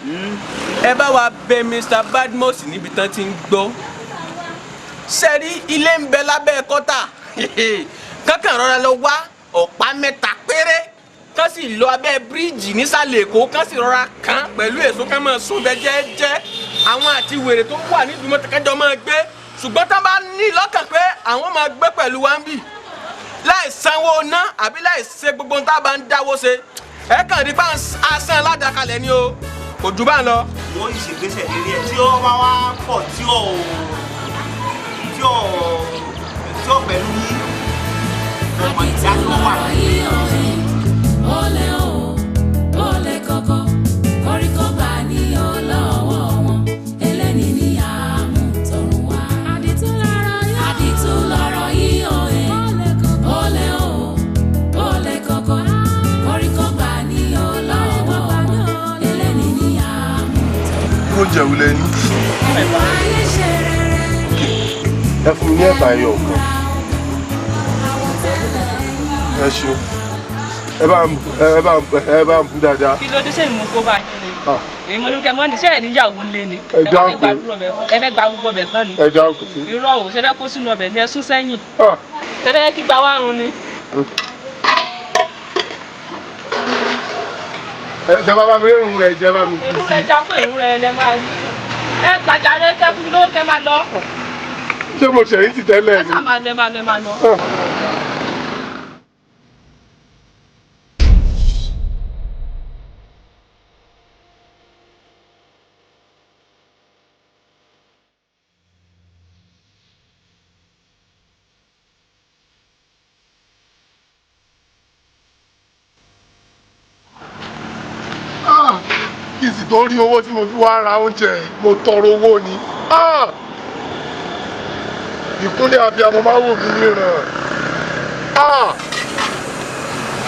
ẹ bá wa bẹ̀ Mr. Badmus níbi tán ti ń gbọ́ sẹ́rí ilé ń bẹ lábẹ́ kọ́tà kankan rọra lọ wá ọ̀pá mẹ́ta péré kán sì lọ abẹ́ bíríìjì nísàlẹ̀ Èkó kán sì rọra kàn pẹ̀lú èso kán máa sún bẹ jẹ́jẹ́ àwọn àti wèrè tó wà ní ìdúmọ̀ kájọ máa gbé ṣùgbọ́n tá bá ní lọ́kàn pé àwọn máa gbé pẹ̀lú wa ń bì láì sanwó ná àbí láì ṣe gbogbo ohun tá a bá ń dáwó ṣe ẹ kàn rí fáwọn asán aládàkalẹ̀ ni o kò jù bá ń lọ. wọ́n yìí ṣègbésẹ̀ lérí ẹ̀ tí ó bá wá pọ̀ tí ó pẹ̀lú yín ọmọ ìdájọ́ wà. Olè o, olè kọ̀kọ̀, koríko bá ní ọlọ́wọ́ wọn, ẹlẹ́ni ní àmútọ̀run wá. Àdìtú lọ̀rọ̀ yìí òye. Olè o, olè kọ̀kọ̀, koríko bá ní ọlọ́wọ́ wọn, ẹlẹ́ni ní àmútọ̀run wá. kó jẹ́ wulẹ̀ ní. Ẹ̀wọ̀ ayé ṣe rere. ẹ fún mi ní ẹ̀bà ẹyọ kan. ẹ ṣeun ẹ bá ń bú dáadáa. kí ló dé sẹ́yìn mú kó bá yín ni èyí mo ní kẹ́ mọ́ ní sẹ́yìn níyàwó ńlé ni ẹ dákun ẹ fẹ́ gba gbogbo ọbẹ̀ tán ni ẹ dákun. irọ́ o ṣẹlẹ̀ kó sínú ọbẹ̀ ní ẹsún sẹ́yìn ṣẹlẹ̀ kí gba wárun ni. ẹ jẹ́ bá mi rún rẹ̀ jẹ́ bá mi. irú rẹ̀ já pé irú rẹ̀ lẹ máa rí ẹ gbàjà rẹ kẹ́kún ló kẹ́ máa lọ. ṣé mo ṣẹ̀yìn ti tẹ́lẹ̀ ni. ẹ máa lọ. kí n sì tó rí owó tí mo fi wá ra oúnjẹ mo tọrọ owó ni ìkúnlẹ̀ abiyamọ máa wò mí níran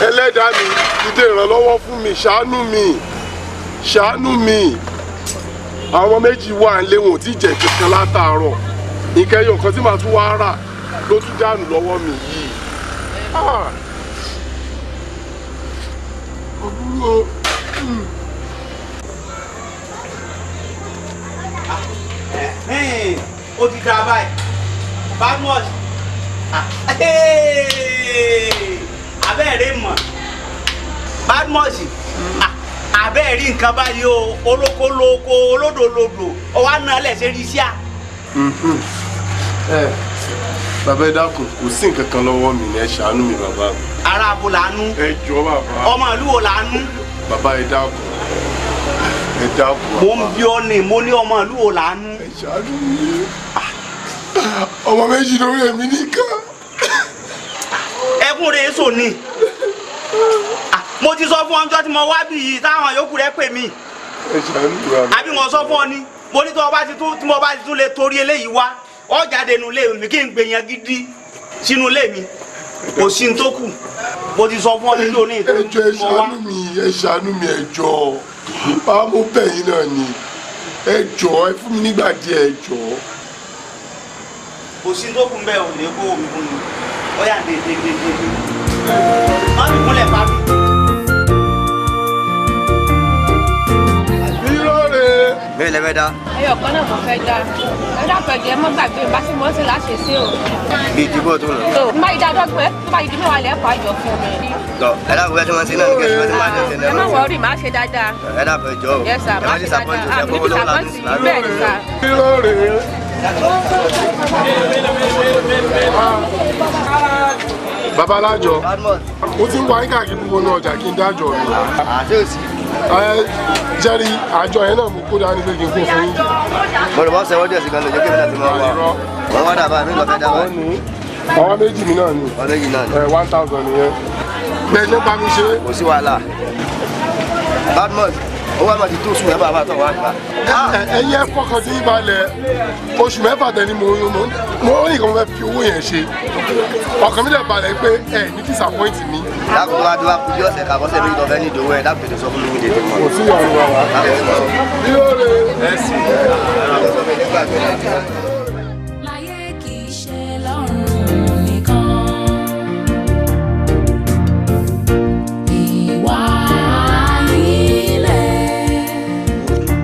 ẹlẹ́dàá mi dìde ìrànlọ́wọ́ fún mi ṣàánú mi àwọn méjì wà ń lé wọn ò tí jẹ kankan látàárọ̀ ìkẹyọ nǹkan tí màá tún wá rà ló tún dànù lọ́wọ́ mi yìí òbúrò. ó ti dá báyìí Badmus abẹ́ẹ̀rẹ́ mọ̀ Badmus abẹ́ẹ̀rí nǹkan báyìí o olókolóko olódòlódò ọwọ́ àná lẹ́sẹ̀ rí sí à. bàbá ẹ dákun kò sí nǹkan kan lọ́wọ́ mi ní ẹ ṣàánú mi bàbá. ara abo làánú. ẹ jọ bàbá. ọmọ ìlú wo làánú. bàbá ẹ dákun ẹ dákun. mo ń bí ọ ní mo ní ọmọ ìlú wo làánú. ẹ ṣàánú mi ọmọ méjì lórí èmi nìkan. ẹkún rẹ̀ èso ni mo ti sọ fún ọjọ́ tí mo wá bí yìí táwọn yòókù rẹ̀ pè mí àbí wọn sọ fún ọ ni mo ní tí mo bá ti tún lè torí eléyìí wá ọ jáde nù lé mi kí n gbèyàn gidi sínú ilé mi kò sí n tó kù mo ti sọ fún ọ nílò ní ìtọ́jú ẹjọ́ ẹ ṣàánú mi ẹjọ́ báwo mo bẹ̀ yín náà ni ẹjọ́ ẹ fún mi nígbà díẹ̀ ẹjọ́. kò sí n tó kù bẹ́ẹ̀ ò lè kó omi fún mi ó yà dé má mi kúnlẹ̀ pa mi. bẹ́ẹ̀ lẹ́fẹ̀ẹ́ dá. ẹyọ kan náà mo fẹ́ dá ẹ dákun ẹ̀jẹ̀ mọ́ gbàgbé bá sí mọ́tò láṣẹ sí o. bíi ìdìbò tó lọ. tó má yí dáadọ́gbọ̀n ẹ tó bá yí di mẹ́wàá lẹ́kọ̀ọ́ àjọ fún mi. lọ ẹ dákun bẹ́ẹ̀ tí wọ́n ti náà ní kẹ́sì bẹ́ẹ̀ tí wọ́n ti náà. ẹ má wọrí má ṣe dáadáa. ẹ dákun ẹ jọ o. yẹ sà má ṣe dáadáa àmì níbi sàpọ́ǹtì bẹ́ẹ̀ ni sà. babalájọ ó ti ń wá yín káàkiri gbogbo náà ọjà kí n dájọ rẹ. àti òsì. jẹ́rí àjọ yẹn náà mo kó dání pé kí n kó fún yín. mo lè bọ́ sẹ́wọ́n díẹ̀ sí kan lójú kí n náà ti máa wá. wọ́n wá dàbà mí lọ́fẹ́ dàbà. ọwọ́ méjì mi náà ni. ọwọ́ méjì náà ni. 1000 nìyẹn. bẹ́ẹ̀ ṣe bá mi ṣe. kò sí wàhálà. Badmus owó àmọ́ ti tó oṣù mẹ́fà bá tọ̀ wá nípa. ẹyẹ fọkàn sí ìbalẹ̀ oṣù mẹ́fà tẹ́ni mo ní kí wọ́n fẹ́ fi owó yẹn ṣe ọkàn mi dẹ̀ balẹ̀ pé ẹ ní disappoint mi. dákun wá dúró kú bí ọ̀sẹ̀ ká bọ́sẹ̀ méjì lọ́fẹ́ ní ìdòwò ẹ̀ dákun tètè sọ fún mi ní tètè mọ́. kò sí ìyàwó wa wá. bí ó lè. ẹ sì láyé kì í ṣe lọ́rùn nìkan ìwà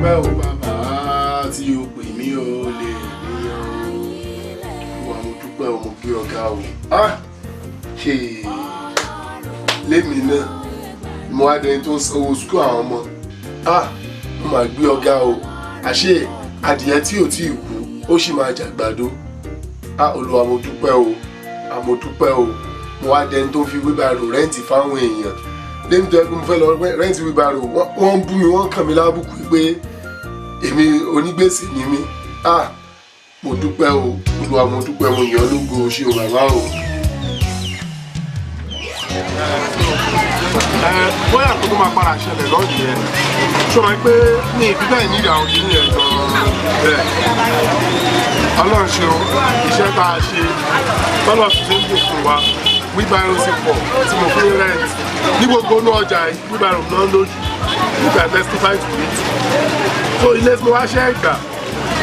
pẹ́ o bàbá tí o pè mí o lè níyàn wà mo dúpẹ́ o mo gbé ọ̀gá o lémi náà mo wá dẹni tó ń sanwó sukú àwọn ọmọ mo máa gbé ọ̀gá o àṣé adìyẹ tí ò tí ì kú ó sì máa jàgbàdo Olúwa mo dúpẹ́ o mo dúpẹ́ o mo wá dẹni tó fi wíbàrò rẹ́ǹtì fáwọn èèyàn lẹ́mi tó yẹ kó mo fẹ́ lọ rẹ́ǹtì wíbàrò wọ́n ń bú mi wọ́n kàn mí lábùkù pé èmi onígbèsè ni mí mo dúpẹ́ o Olúwa mo dúpẹ́ mo yàn ọ́ lógo ṣé o bàbá o. bóyá nǹkan tó máa padà ṣẹlẹ̀ lọ́ọ̀dì yẹn ṣó máa ń pé ní ìbílẹ̀ nídìí àwọn kìíní yẹn gan-an bẹ́ẹ̀ Ọlọ́run ṣe iṣẹ́ tá a ṣe tọ́lọ̀ fi ṣe ń lò fún wa wíbáyọ̀ sí pọ̀ tí mo fi ń rent ní gbogbo inú ọjà wíbáyọ̀ náà lójú nígbà testify to it so ilé tí mo wá ṣe ẹ̀gbà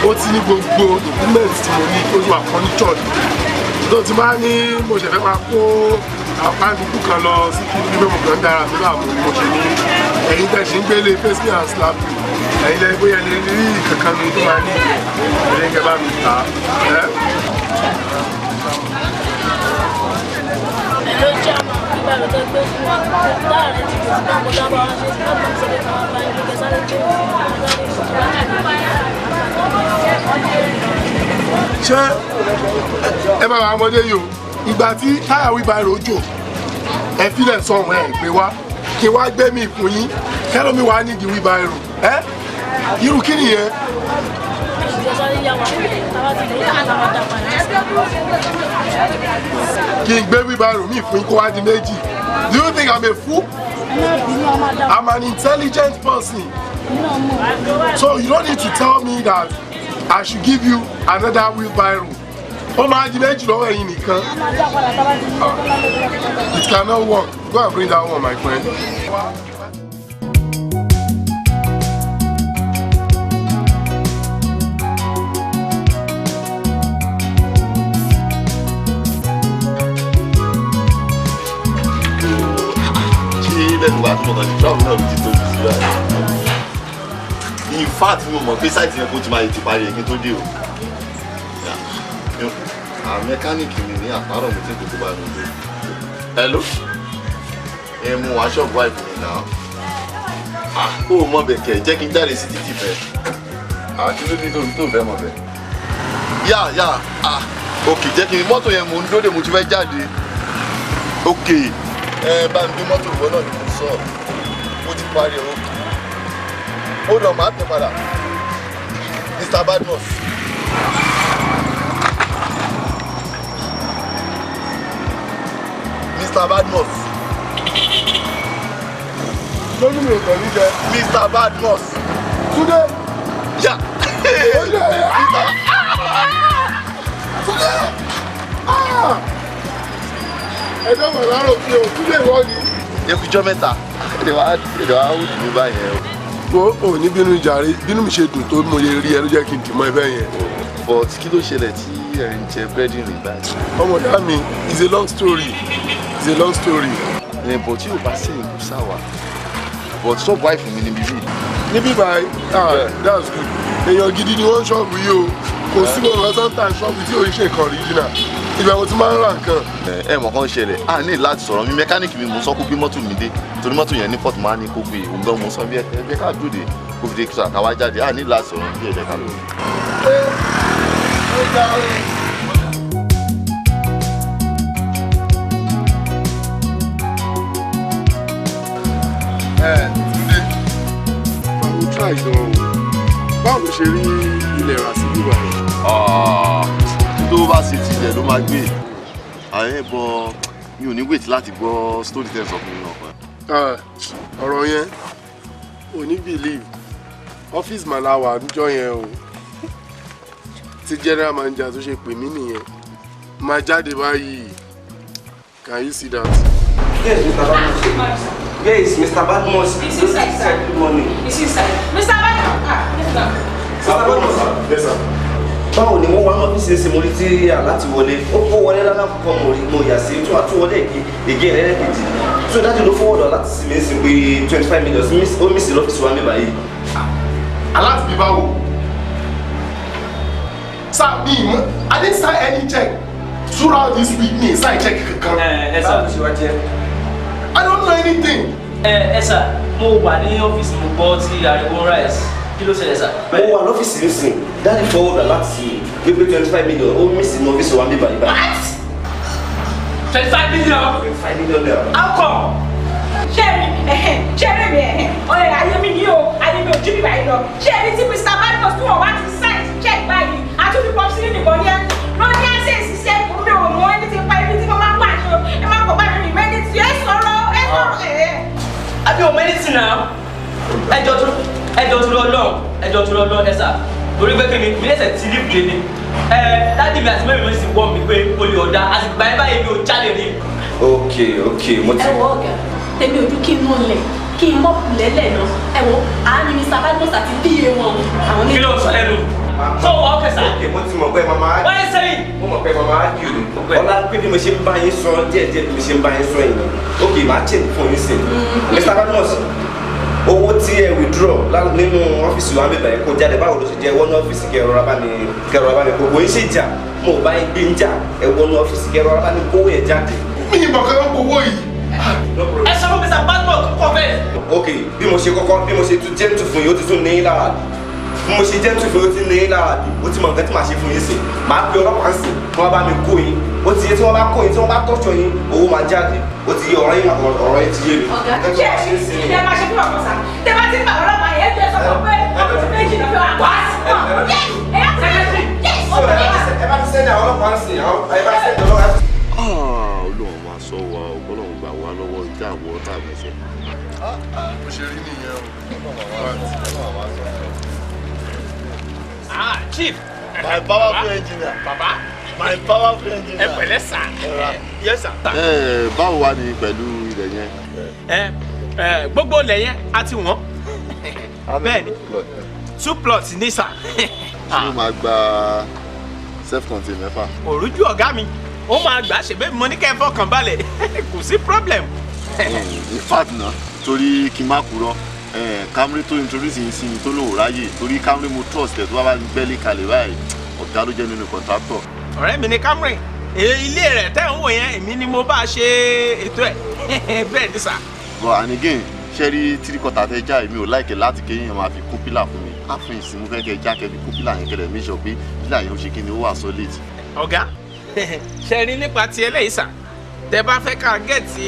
ó ti ní gbogbo document tí mo ní ó wà furniture tó ti máa ní mo ṣẹ̀fẹ̀ máa kó àpáǹdùkú kan lọ sí kí ní mẹ́mọ̀ kan dára tó láàmú mo ṣe ní ẹ̀yin tẹ̀ ṣe ń gbélé face me and slap me ẹ̀yin lẹ́yìn bóyá lè rí kankan mi tó máa ní ẹ̀yin kẹ́ bá mi ta ẹ́. ló jẹ́ àmọ́ nígbà tó gbé fún wa láàrin tí kò náà mo dábàá wá ṣe lábàá ń ṣẹlẹ̀ kan wá bá yín lókè sáré tó ṣé ẹ bá wa ọmọdé yìí o ìgbà tí táyà wíbàrò jò ẹ filẹ̀ sọ̀rọ̀ ẹ̀ pé wá kí wá gbé mi fún yín kẹ́lómi wá nídìí wíbàrò ẹ́ irú kí nìyẹn. kí n gbé wíbàrò mi fún yín kó wá di méjì do you think I'm a fool? I'm an intelligent person so you don't need to tell me that I should give you another wheelbarrow. Ó máa di méjì lọ́wọ́ ẹ̀yin nìkan. It cannot work. Go and bring that one, my friend. Ṣé lẹ́nu wàá tó ọ̀nà ìjọba náà ti tóbi sí ra? In fact mo mọ̀ pé sáìtì yẹn kó ti máa ti parí ẹ̀kí tó dé o. Àwọn mẹkáníìkì mi ní àpárọ̀ mi tí kò tó bá mi dé. Hello? Ẹ mú wá ṣọ́ọ̀bù wáìfù mi náà. Ó mọ̀ bẹ̀ kẹ̀ jẹ́ kí n jáde sí títì fẹ́. Kí ló dé tó fẹ́ mọ̀ bẹ̀? Yà òkè jẹ́ kí n mọ́tò yẹn mò ń dóde mo ti fẹ́ jáde. Òkè bá mi gbé mọ́tò ìwọ náà ni mo sọ. Mo ti parí ẹ̀ òkè. Ó lọ máa tẹ padà. Mr. Badmus. Mr. Badmus. Lórí mi ò tẹ̀lé jẹ. Mr. Badmus. Túndé. Yeah. Ẹjọ́ mọ̀ lárò kí o Túndé wọ́n ni. Ẹkùjọ́ mẹ́ta. Èdè wa ó dùn mí báyẹn. Wo ò ní bínú jàre bínú mi ṣe dùn tó mo lè rí ẹ ló jẹ́ kí n dì mọ́ ẹbẹ̀ yẹn. But kí ló ṣẹlẹ̀ tí ẹ̀ ń jẹ búrẹ́dì rìn báyìí? Ọmọ ìyá mi it's a long story. It's a long story. But tí o bá ṣe ìlú sáwà. But ṣọ́ọ̀bù wáìfù mi níbí rí. Níbí báyìí that's good. Èèyàn gidi ni wọ́n ṣọ́ọ̀bù yìí o. Kò sí wọn lọ́sán tà ṣọ́ọ̀bù tí orí ṣe kan original. Ìgbà wo ti máa ń ra nǹkan. Ẹ mọ̀ kán ṣẹlẹ̀ a ní láti sọ̀rọ̀ mi mẹkáníìkì mi mo sọ kó gbé mọ́tò mi dé torí mọ́tò yẹn ní port máa ní kó gbé òun gan mo sọ bí ẹgbẹ́ ká dúró de kó fi dé kí àtàwá jáde a ní láti sọ̀rọ̀ bí ẹ̀jẹ̀ ká lóore. Túndé báwo try gan o báwo ló ṣe rí ilẹ̀ rà sí bíbá yìí. tó bá ṣe tilẹ̀ ló máa gbé ààrẹ bọ mi ò ní wait láti gbọ́ story tẹ̀ sọ fún mi náà. ọ̀rọ̀ yẹn ò ní believe ọ́fíìsì màláwà níjọ́ yẹn o tí general manager tó ṣe pè mí nìyẹn máa jáde báyìí can you see that. Yes, Mr. Badmus. Yes, Mr. Badmus. It's inside, sir. Good morning. It's inside. Mr. Badmus. Mr. Badmus. Yes, sir. Báwo ni wọ́n wá náà fi ṣe mo rí tí aláti wọlé ó kó wọlé lálàkọ́kọ́ mo yà sí tó àtúwọlé ègé ẹlẹ́kejì tó dájú ló fọwọ́dọ̀ láti sí mi sí pé 25 million ó mí sí lọ́fíìsì wa mi báyìí. Aláti bí báwo. Sir, I didn't sign any check throughout this week me sign check kankan. Ẹ sà ṣe wá jẹ. I don't know anything. Ẹ sà mo wà ní ọ́fíìsì mo gbọ́ tí ariwo rice kí ló ṣẹlẹ̀ sà. Mo wà lọ́fíìsì nísìn dáàdi fọwọ́dọ̀ láti sí mi pé 25 million ó mí sí lọ́fíìsì wa mi báyìí. What? 25 million? 25 million naira. How come? Ṣẹ́ẹ̀rì mi ọ̀rẹ́ ayé mi ní o ayé mi ò jú mi báyìí lọ. Ṣẹ́ẹ̀rì tí Mr. Badmus tí wọ́n wá ti sign check báyìí àtúntò pọ̀ sí nìkan ní ẹ́ lọ́ní àṣẹ ìṣiṣẹ́ mi ò mọ ẹni tí pa ibi tí mo máa ń wà ní o ẹ máa kọ̀ bá mi rìn mẹ́ni tí ẹ sọ̀rọ̀ Àbí o mẹ́rìntì náà ẹjọ́ tó lọ́ọ́ ẹ sà torí pé kíni mi lẹ́sẹ̀ tí lífù lé ní dáàdì mi àti mẹ́rin mi sì wọ́ mi pé olè ọ̀dà àti báyìí báyìí mi ò jáde rí. ok mo ti. ẹ wọ ọgá tèmi ojú kí n mọ lẹ kí n mọ lẹlẹ náà ẹ wọ àánú Mr. Badmus àti pa wọn àwọn kí ló ń sọ lẹ́nu tó wọ ọkẹ sà. ok mo ti mọ̀ pé mama á. wọ́n ẹ sẹ́yìn. mo mọ̀ pé mama á kí o ọlá pé bí mo ṣe ń bá yín sọ díẹ̀díẹ̀ bí mo ṣe ń bá yín sọ yìí ok màá change fún yín sí Mr. Badmus owó tí ẹ withdraw nínú ọ́fíìsì wa bíbá ẹ kó jáde báwo ló ṣe jẹ́ wọ́n ní ọ́fíìsì kẹrọ ọ̀rá bá mi gbogbo yín ṣe jà mo bá yín gbé ń jà ẹ wọ́n ní ọ́fíìsì kẹrọ ọ̀rá bá mi kówó yẹn jáde. mi ì mọ̀ kí wọ́n gbowó yìí. ẹ sọ fún Mr. Badmus kọ́ bẹ́ẹ̀. ok bí mo ṣe tún gentle fún yín ó ti tún ní lára bí mo ṣe gentle fún yín ó ti ní lára ó ti mọ nǹkan tí màá ṣe fún yín sí màá pe ọlọ́pàá sí wọ́n bá mi kó yín ó ti yẹ tí wọ́n bá kó yín tí wọ́n bá tọ́jú yín owó máa jáde ó ti yẹ ọ̀rọ̀ yín ti yé mi. ọ̀gá ṣé ẹ máa ṣe fún ọkọ sá tẹ bá ti ń bá ọlọ́pàá yẹn jẹ́ sọ pé ọkùnrin méjì ló fẹ́ wá wá ẹ bá ti sẹ́ni àwọn ọlọ́pàá sí ẹ bá ti sẹ́ni ọlọ́pàá sí. Ọlọ́run máa sọ wa Ọlọ́run gbà wá lọ́wọ́ ìjà àwọ̀ ọ̀tá àgbẹ̀sẹ̀. bó ṣe rí nìyẹn Ah, chief. My powerful engineer. Baba. My powerful engineer. Ẹ pẹ̀lẹ́ sà. Yes sir. Báwo wá ni pẹ̀lú ilẹ̀ yẹn? Gbogbo ilẹ̀ yẹn a ti wọ́n. Bẹ́ẹ̀ni 2 plots ní sà. Ṣé o máa gba self-contained mẹ́fà? Òrújú ọ̀gá mi ó máa gbà ṣe bẹ́ẹ̀ mo ní kẹ́ ẹ fọkàn balẹ̀ kò sí problem. In fact náà torí kí n má kúrò Camry tó introduce yín sí mi tó lò ráyè torí Camry mo trust ẹ̀ tó bá bá gbẹ́lé kalẹ̀ báyìí ọ̀gá ló jẹ́ nínú contractor. Ọ̀rẹ́ mi ni Camry ilé rẹ̀ tẹ́ ń wò yẹn èmi ni mo bá ṣe ètò ẹ̀ bẹ́ẹ̀ ni sà. But and again ṣe rí 3/4 tẹ já èmi ò láìkẹ́ láti kéyìn máa fi kún pílà fún mi áfíìn sí mo fẹ́ kẹ́ já kẹ́ fi kún pílà yẹn kẹ́lẹ̀ make sure pé pílà yẹn ó ṣe kí ni ó wà solid. Ọ̀gá ṣe rí nípa ti eléyìí sà tẹ bá fẹ́ ká gẹ̀ẹ́tì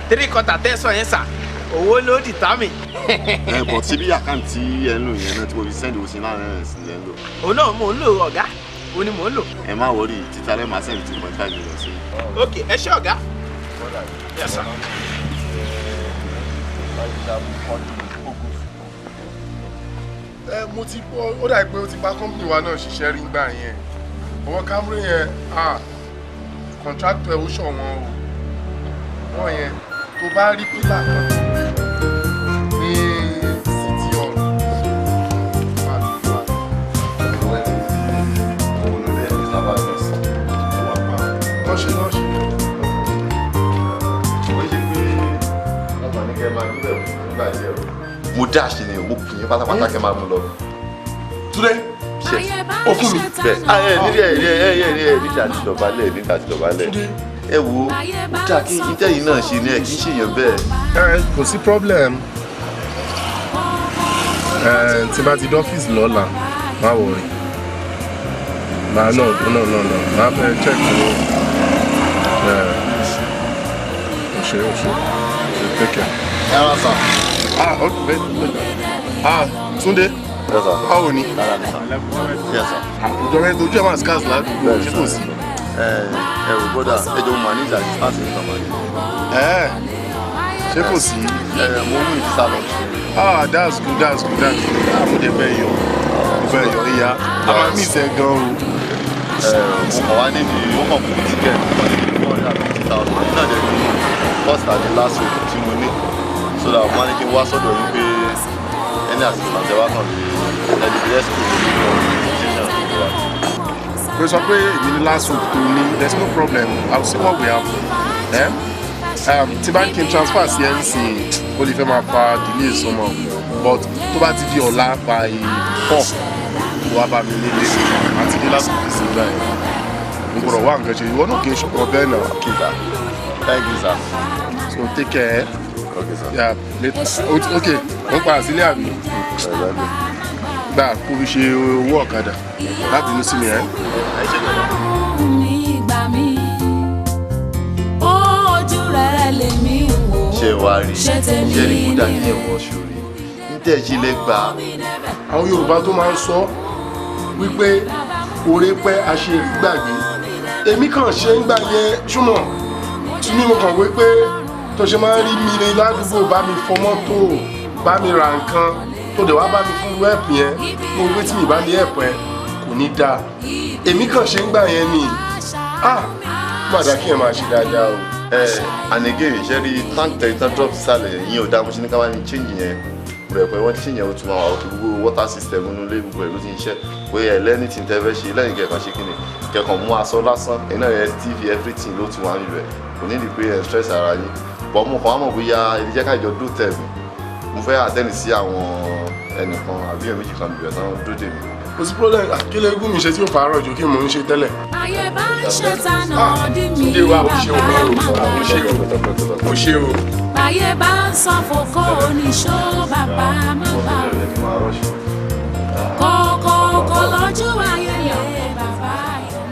3/4 tẹ̀sán yẹn sà owó ló dìtà mí. But síbí àkáǹtì ẹ̀ ń lò yẹn náà tí mo fi send owó sí láàrin ẹ̀ sí ẹ̀ ń lò. Òun náà mò ń lò ọ̀gá òun ni mò ń lò. Ẹ má wọrí títà lẹ́ẹ̀ máa send 2.5 million sí. Ok ẹ ṣé ọ̀gá. Yes sir. Mo ti ó dà pé ó ti bá company wa náà ṣiṣẹ́ rí gbà yẹn. Ọwọ́ Camry yẹn contractor ẹ̀ ó ṣọ̀wọ́n o. Wọ́n yẹn tó bá rí pílà kan ní city hall. Mo dash ni mo kì í pátápátá kẹ́ máa mú lọ. Túndé ṣe ó fún mi bẹ́ẹ̀. Nígbà tí dọ̀bálẹ̀. Ẹ wo ó dà kí ìtẹ́yìn náà ṣe ni ẹ kì í ṣèyàn bẹ́ẹ̀. Kò sí problem. Tí bá ti dọ́fíìsì lọ́la, má wọrí. No. Má fẹ́ check ní. Ṣe. Take care. Ẹran sàn. Okay. Túndé. Yes, sir. Báwo ni? Yes, sir. Ìjọba ẹ̀ dojú ẹ̀ máa scars ládùúgbò ṣé kò sí? Ẹ wò bọ́dà ẹjọ́ mo ní ìjà láti ní kàmá yìí. Ṣé kò sí? Mo mú ìfisà lọ. That's good. Mo dé bẹ́ẹ̀ yọ. Ìyá. A máa mí ìṣẹ́ gan o. Mo kàn wá nídìí ó kàn fún mi tíkẹ́ẹ̀tì kan ní $450,000. Náà dẹ̀ ní first and the last week tí mo ní. So that mo máa ní kí n wá sọ́dọ̀ yín pé any assistant ẹ wá kàn lè rescue mi nínú situation tó wà. Pé sọ pé èmi ní last week tó ní there's no problem. I will see what we have. Tí bá ní kí n transfer sí NC ó lè fẹ́ máa fa delay sọmọ but tó bá ti di ọ̀la by 4 wá bá mi nílé àti ní lásìkò sí ìgbà yẹn. Mo gbọ́dọ̀ wá nǹkan ṣe ìwọ náà kì í ṣọ̀kan bẹ́ẹ̀ náà. Thank you, sir. So take care. Okay, sir. Yeah, later. Okay, mo ń padà sílé àbí? Gbà kó fi ṣe owó ọ̀kadà láti inú sí mi ẹ́. Ṣé wàá rí ní kúdà ní ẹ̀wọ̀n ṣòrí ní tẹ̀sí lè gbà. Àwọn Yorùbá tó máa ń sọ wípé oore pẹ́ aṣèrè gbàgbé èmi kàn ṣe ń gbà yẹn ṣùgbọ́n tí ní mo kàn wí pé tó ṣe máa ń rí mi ní ládùúgbò bá mi fọ mọ́tò bá mi ra nǹkan tó dẹ̀ wá bá mi fún wẹ́ẹ̀pù yẹn mo wí tí mi bá ní ẹ̀pọ̀ ẹ̀ kò ní dáa èmi kàn ṣe ń gbà yẹn ni gbàdá kí ẹ máa ṣe dáadáa o. And again ṣe rí tank tẹ̀lítàn drop sísàlẹ̀ yín ò dáa mo ṣe ní ká wá ní change yẹn rẹ̀ pé wọ́n ti change yẹn ó tún máa wà ó tó gbogbo water system nínú ilé gbogbo ẹ̀ ló ti ń ṣe pé ẹ̀ lẹ́ni tí ń tẹ́ fẹ́ ṣe lẹ́yìn kẹ̀kan ṣe kí ni kẹ̀kan mú aṣọ lásán iná yẹn TV everything ló ti wà nílò ẹ̀ kò ní di pé ẹ̀ stress ara yín bọ́ mo kàn wá mọ̀ bóyá ẹni jẹ́ kájọ dó tẹ̀ mí mo fẹ́ àtẹ́ni sí àwọn ẹnìkan àbí ẹ̀ méjì kan bìbẹ̀ tán dó dè mí. Kò sí problem kí lè gún mi ṣe tí ó fàárọ̀ ju kí mò ń ṣe tẹ́lẹ̀. ayé bá ń ṣe tànà dí mi Túndé wa ò ṣe o ò ṣe o. ayé bá ń san fòkó oníṣó bàbá má bà kọ̀ọ̀kọ̀ lójú ayé lè bàbá yẹn.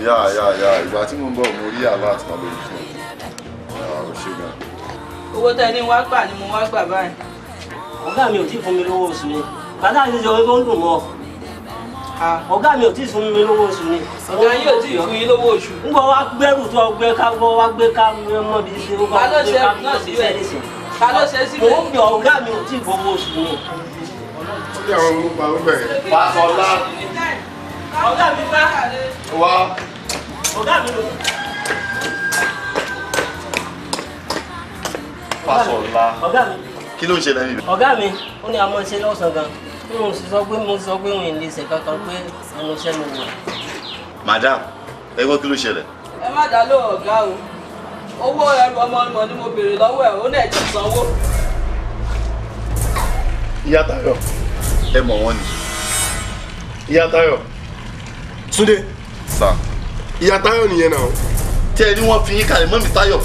yà ìgbà tí mo ń bọ̀ mo rí àlá àti màá lórí fún ọ ṣe gan. owó tẹ ní wá gbà ni mo wá gbà báyìí. ọ̀gá mi ò tí ì fún mi lówó oṣù ni bàtà àti ìjọba tó ń dùn mọ́ ọ̀gá mi ò tí ì fún mi lówó oṣù ni. ọ̀gá yìí ò tí ì fún yín lówó oṣù. ń gbọ́ wá gbẹ́rù tó gbé ká gbọ́ wá gbé ká mọ́ bí ṣe ó bá gbé ká mọ́ bí ṣe nísìn. ta ló ṣe síbẹ̀. mo ń bẹ ọ̀gá mi ò tí ì fowó oṣù ni. ó ní àwọn ọmọ ọgbà ọgbà yẹn. Fáṣọlá. ọ̀gá mi bá. wá. ọ̀gá mi lò. Fáṣọlá. ọ̀gá mi. Kí ló ń ṣe lẹ́yìn? ọ̀gá mi ó ní àmọ́ ṣe lọ́sàn-án gan mo sọ pé òun lè ṣe kankan pé ẹnu iṣẹ́ mi wò. Madam ẹ gbọ́ kí ló ṣẹlẹ̀? ẹ má dá lóhùn ọ̀gá o owó ẹrù ọmọ ọmọ ni mo béèrè lọ́wọ́ ẹ̀ ó náà ti sanwó. Ìyá Táyọ̀. ẹ mọ̀ wọ́n ni. Ìyá Táyọ̀. Túndé. Sà. Ìyá Táyọ̀ nìyẹn náà. tí ẹ ní wọ́n fi yín kalẹ̀ mọ́ mi Táyọ̀.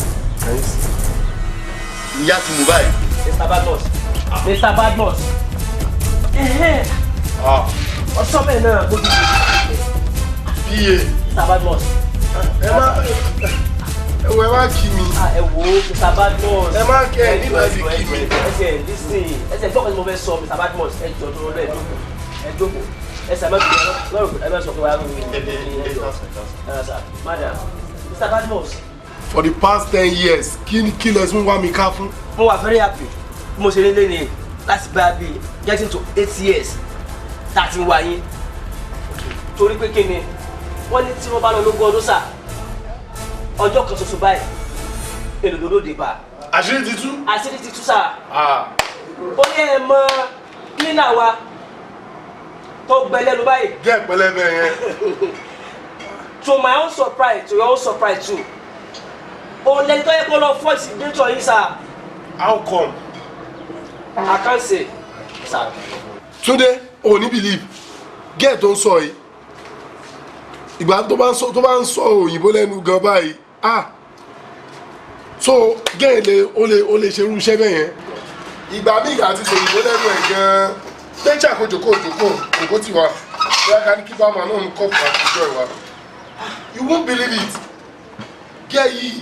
ìyá ti mú báyìí. Mr. Badmus. Mr. Badmus. ọ̀sọ́ bẹ́ẹ̀ náà gbójú. Iye. Mr. Badmus. ẹ wá kí mi. ẹ wo Mr. Badmus. ẹ má kẹ́ ẹ nígbà tí kí mi. ẹsẹ̀ gbọ́ kan tí mo fẹ́ sọ Mr. Badmus ẹ jọ tó rẹ̀ ẹ jókòó ẹsẹ̀ ẹ má sọ pé wàá rún mi. Madam Mr. Badmus For the past 10 years, kí lẹ tún wá mi ká fún? Mo wà very happy. Mo ṣe lélẹ̀ ni láti bá bí getting to 8 years tá a ti wà yín. Torí pé kí ni wọ́n ní tí wọ́n bá lọ lógún ọdún sà ọjọ́ kan ṣoṣo báyìí èlò ló dé bá. Àṣírí ti tú? Àṣírí ti tú sà. Ó ní ẹ mọ cleaner wa tó gbẹlẹ́ ló báyìí. Gẹ́ pẹlẹbẹ yẹn. To my own surprise, to your own surprise too. Òun lẹni tó yẹ kó lọ fọ́ ìsìgbẹ́tọ̀ yìí sà. How come? I can't say, sir. Túndé, o ní believe gẹ́ẹ̀ tó ń sọ yìí ìgbà tó bá ń sọ òyìnbó lẹ́nu gan báyìí so gẹ́ẹ̀ o lè ṣerú iṣẹ́ bẹ́ẹ̀ yẹn ìgbà míì àti òyìnbó lẹ́nu ẹ̀ gan tẹ́ńṣà kó jòkó tiwa bí a ká ní kí bá máa náà ń kọ́ fún àtijọ́ ìwà you won't believe it gẹ́ẹ̀ yìí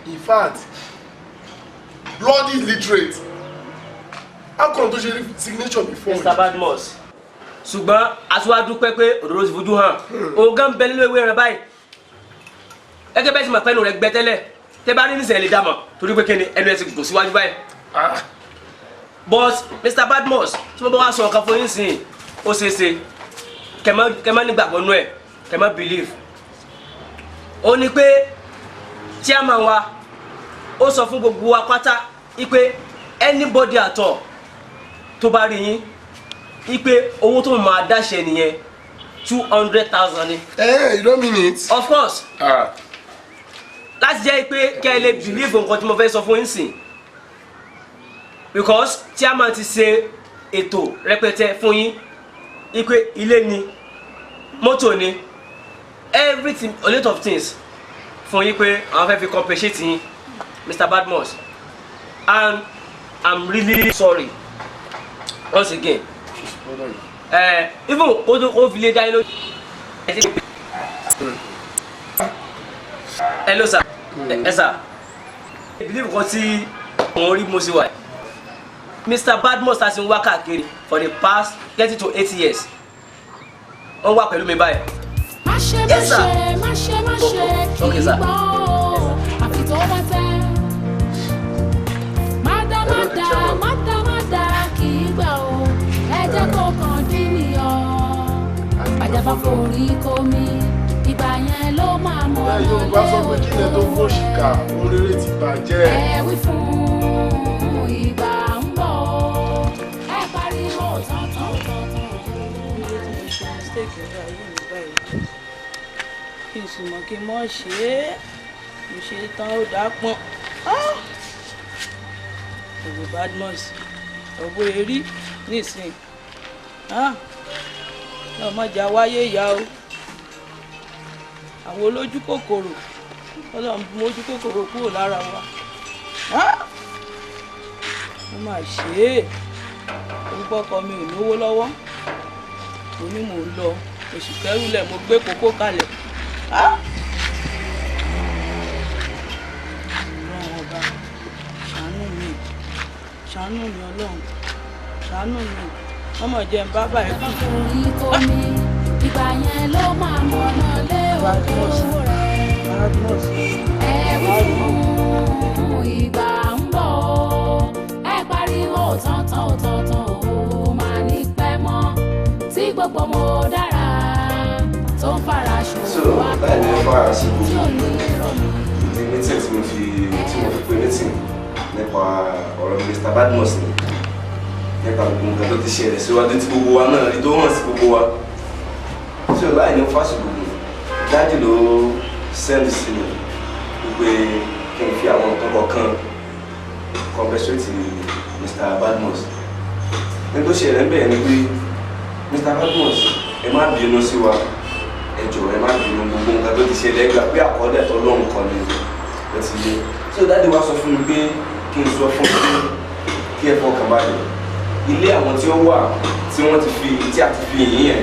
in fact bloody literate how come tó ṣe signature before. Mr. Badmus ṣùgbọ́n aṣíwájú pẹ́ pé òdòdó ti fojú hàn òun gan bẹ nínú ewé rẹ báyìí gẹ́gẹ́ bẹ́ẹ̀ sì mọ̀ pẹ́nu rẹ̀ gbẹ tẹ́lẹ̀ tẹ́ bá rí nísìnyẹn lè dàmọ̀ torí pé kíni ẹnu ẹ̀ ti gùn síwájú báyìí. But Mr. Badmus tí mo bá wá sọ nǹkan fún yín sìn ó ṣeé ṣe kẹ́ má nígbàgbọ́ nú ẹ̀ kẹ́ má believe. Ó ní pé chairman wa ó sọ fún gbogbo wa pátá ipe anybody at all tó bá rí yín ipe owó tó máa dáṣẹ nìyẹn 200,000 ni. You don't mean it. Of course. Láti jẹ́ pé kẹ́ ẹ lè believe nǹkan tí mo fẹ́ sọ fún yín sìn because chairman ti ṣe ètò rẹpẹtẹ fún yín ipe ilé ni mọ́tò ni everything a lot of things fún yín pé àwọn fẹ́ fi compensate yín Mr. Badmus and I'm really sorry once again. Even o fi lè dá yín lójú. Hello sir. Sir. I believe nǹkan tí mo rí mo sì wà. Mr. Badmus has been working káàkiri for the past getting to 8 years. Wọ́n wà pẹ̀lú mi báyìí. Yes sir. Okay sir. Àfi tó bá tẹ́. Mádámáda kì í gbà ó. Ẹ jẹ́ kó kàn dín nìyàn. Àjàbá forí komi. Ìgbà yẹn ló máa mọ̀ ọ́ lé o. Yorùbá sọ pé kí ilẹ̀ tó fòṣìkà òun rere ti bàjẹ́. Ẹ wí fún ìgbà ń bọ̀. Ẹ pariwo tán. Kí n sì mọ̀ kí n mọ̀ ṣe é mo ṣe tán ó dá pọ́n òwò Badmus òwò èrí nísìn náà mọ̀jà wáyé ìyá o àwọn olójú kòkòrò ọlọ́run mójú kòkòrò kúrò lára wa mo máa ṣe é orúkọ ọkọ mi ò lówó lọ́wọ́ mo ní mò ń lọ oṣù kẹrùlẹ̀ mo gbé kókó kalẹ̀ ọlọ́run ọba ṣàánú mi ọlọ́run ṣàánú mi ọmọ jẹ́ ń bábà ẹ̀ kú. Ìgbà yẹn ló máa mọ̀ ọ́ lé owó rẹ̀. Ẹ wí fún ìgbà ń bọ̀. Ẹ pariwo tán ó máa ní pẹ́ mọ́. Tí gbogbo mo dára tó ń fara ṣòwò wá pọ̀ tí ò ní ìrọ̀lú. Ìdí meeting tí mo fi pe meeting nípa ọ̀rọ̀ Mr. Badmus ni nípa gbogbo nǹkan tó ti ṣẹlẹ̀ síwájú tí gbogbo wa náà rí tó hàn sí gbogbo wa. Tí o láì ní fásitì gbogbo dájú ló send sí mi wípé kí n fi àwọn nǹkan kọ̀ọ̀kan compensate Mr. Badmus. Ní tó ṣẹlẹ̀ ń bẹ̀rẹ̀ ni pé Mr. Badmus ẹ má bínú sí wa ẹ jọ̀ọ́ ẹ má bínú gbogbo nǹkan tó ti ṣẹlẹ̀ gbà pé àkọọ́lẹ̀ tó lọ́hùn kan ni ó ti yé. Tí o dájú wá sọ fún mi pé kí n sọ fún mi kí ẹ fọkàn balẹ̀ ilé àwọn tí ó wà tí wọ́n ti fi tí a ti fi yìnyín yẹn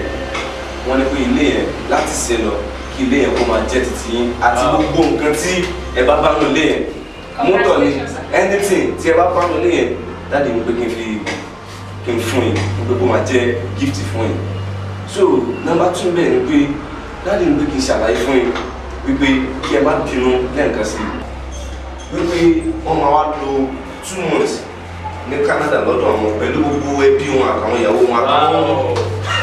wọ́n ní pé ilé yẹn láti ṣe lọ kí ilé yẹn kó máa jẹ́ títí yín àti gbogbo nǹkan tí ẹ bá bá nù ilé yẹn mọ́tò ni anything tí ẹ bá bá nù ilé yẹn dáàdi mi pé kí n fún yín pé kó máa jẹ́ gift fún yín. So number 2 bẹ́ẹ̀ ni pé dáàdi mi pé kí n ṣàlàyé fún yín wípé kí ẹ má bínú lẹ́ǹkan sí wípé wọ́n máa wá lo 2 months ní Canada lọ́dọ̀ àwọn pẹ̀lú gbogbo ẹbí wọn àtàwọn ìyàwó wọn àtàwọn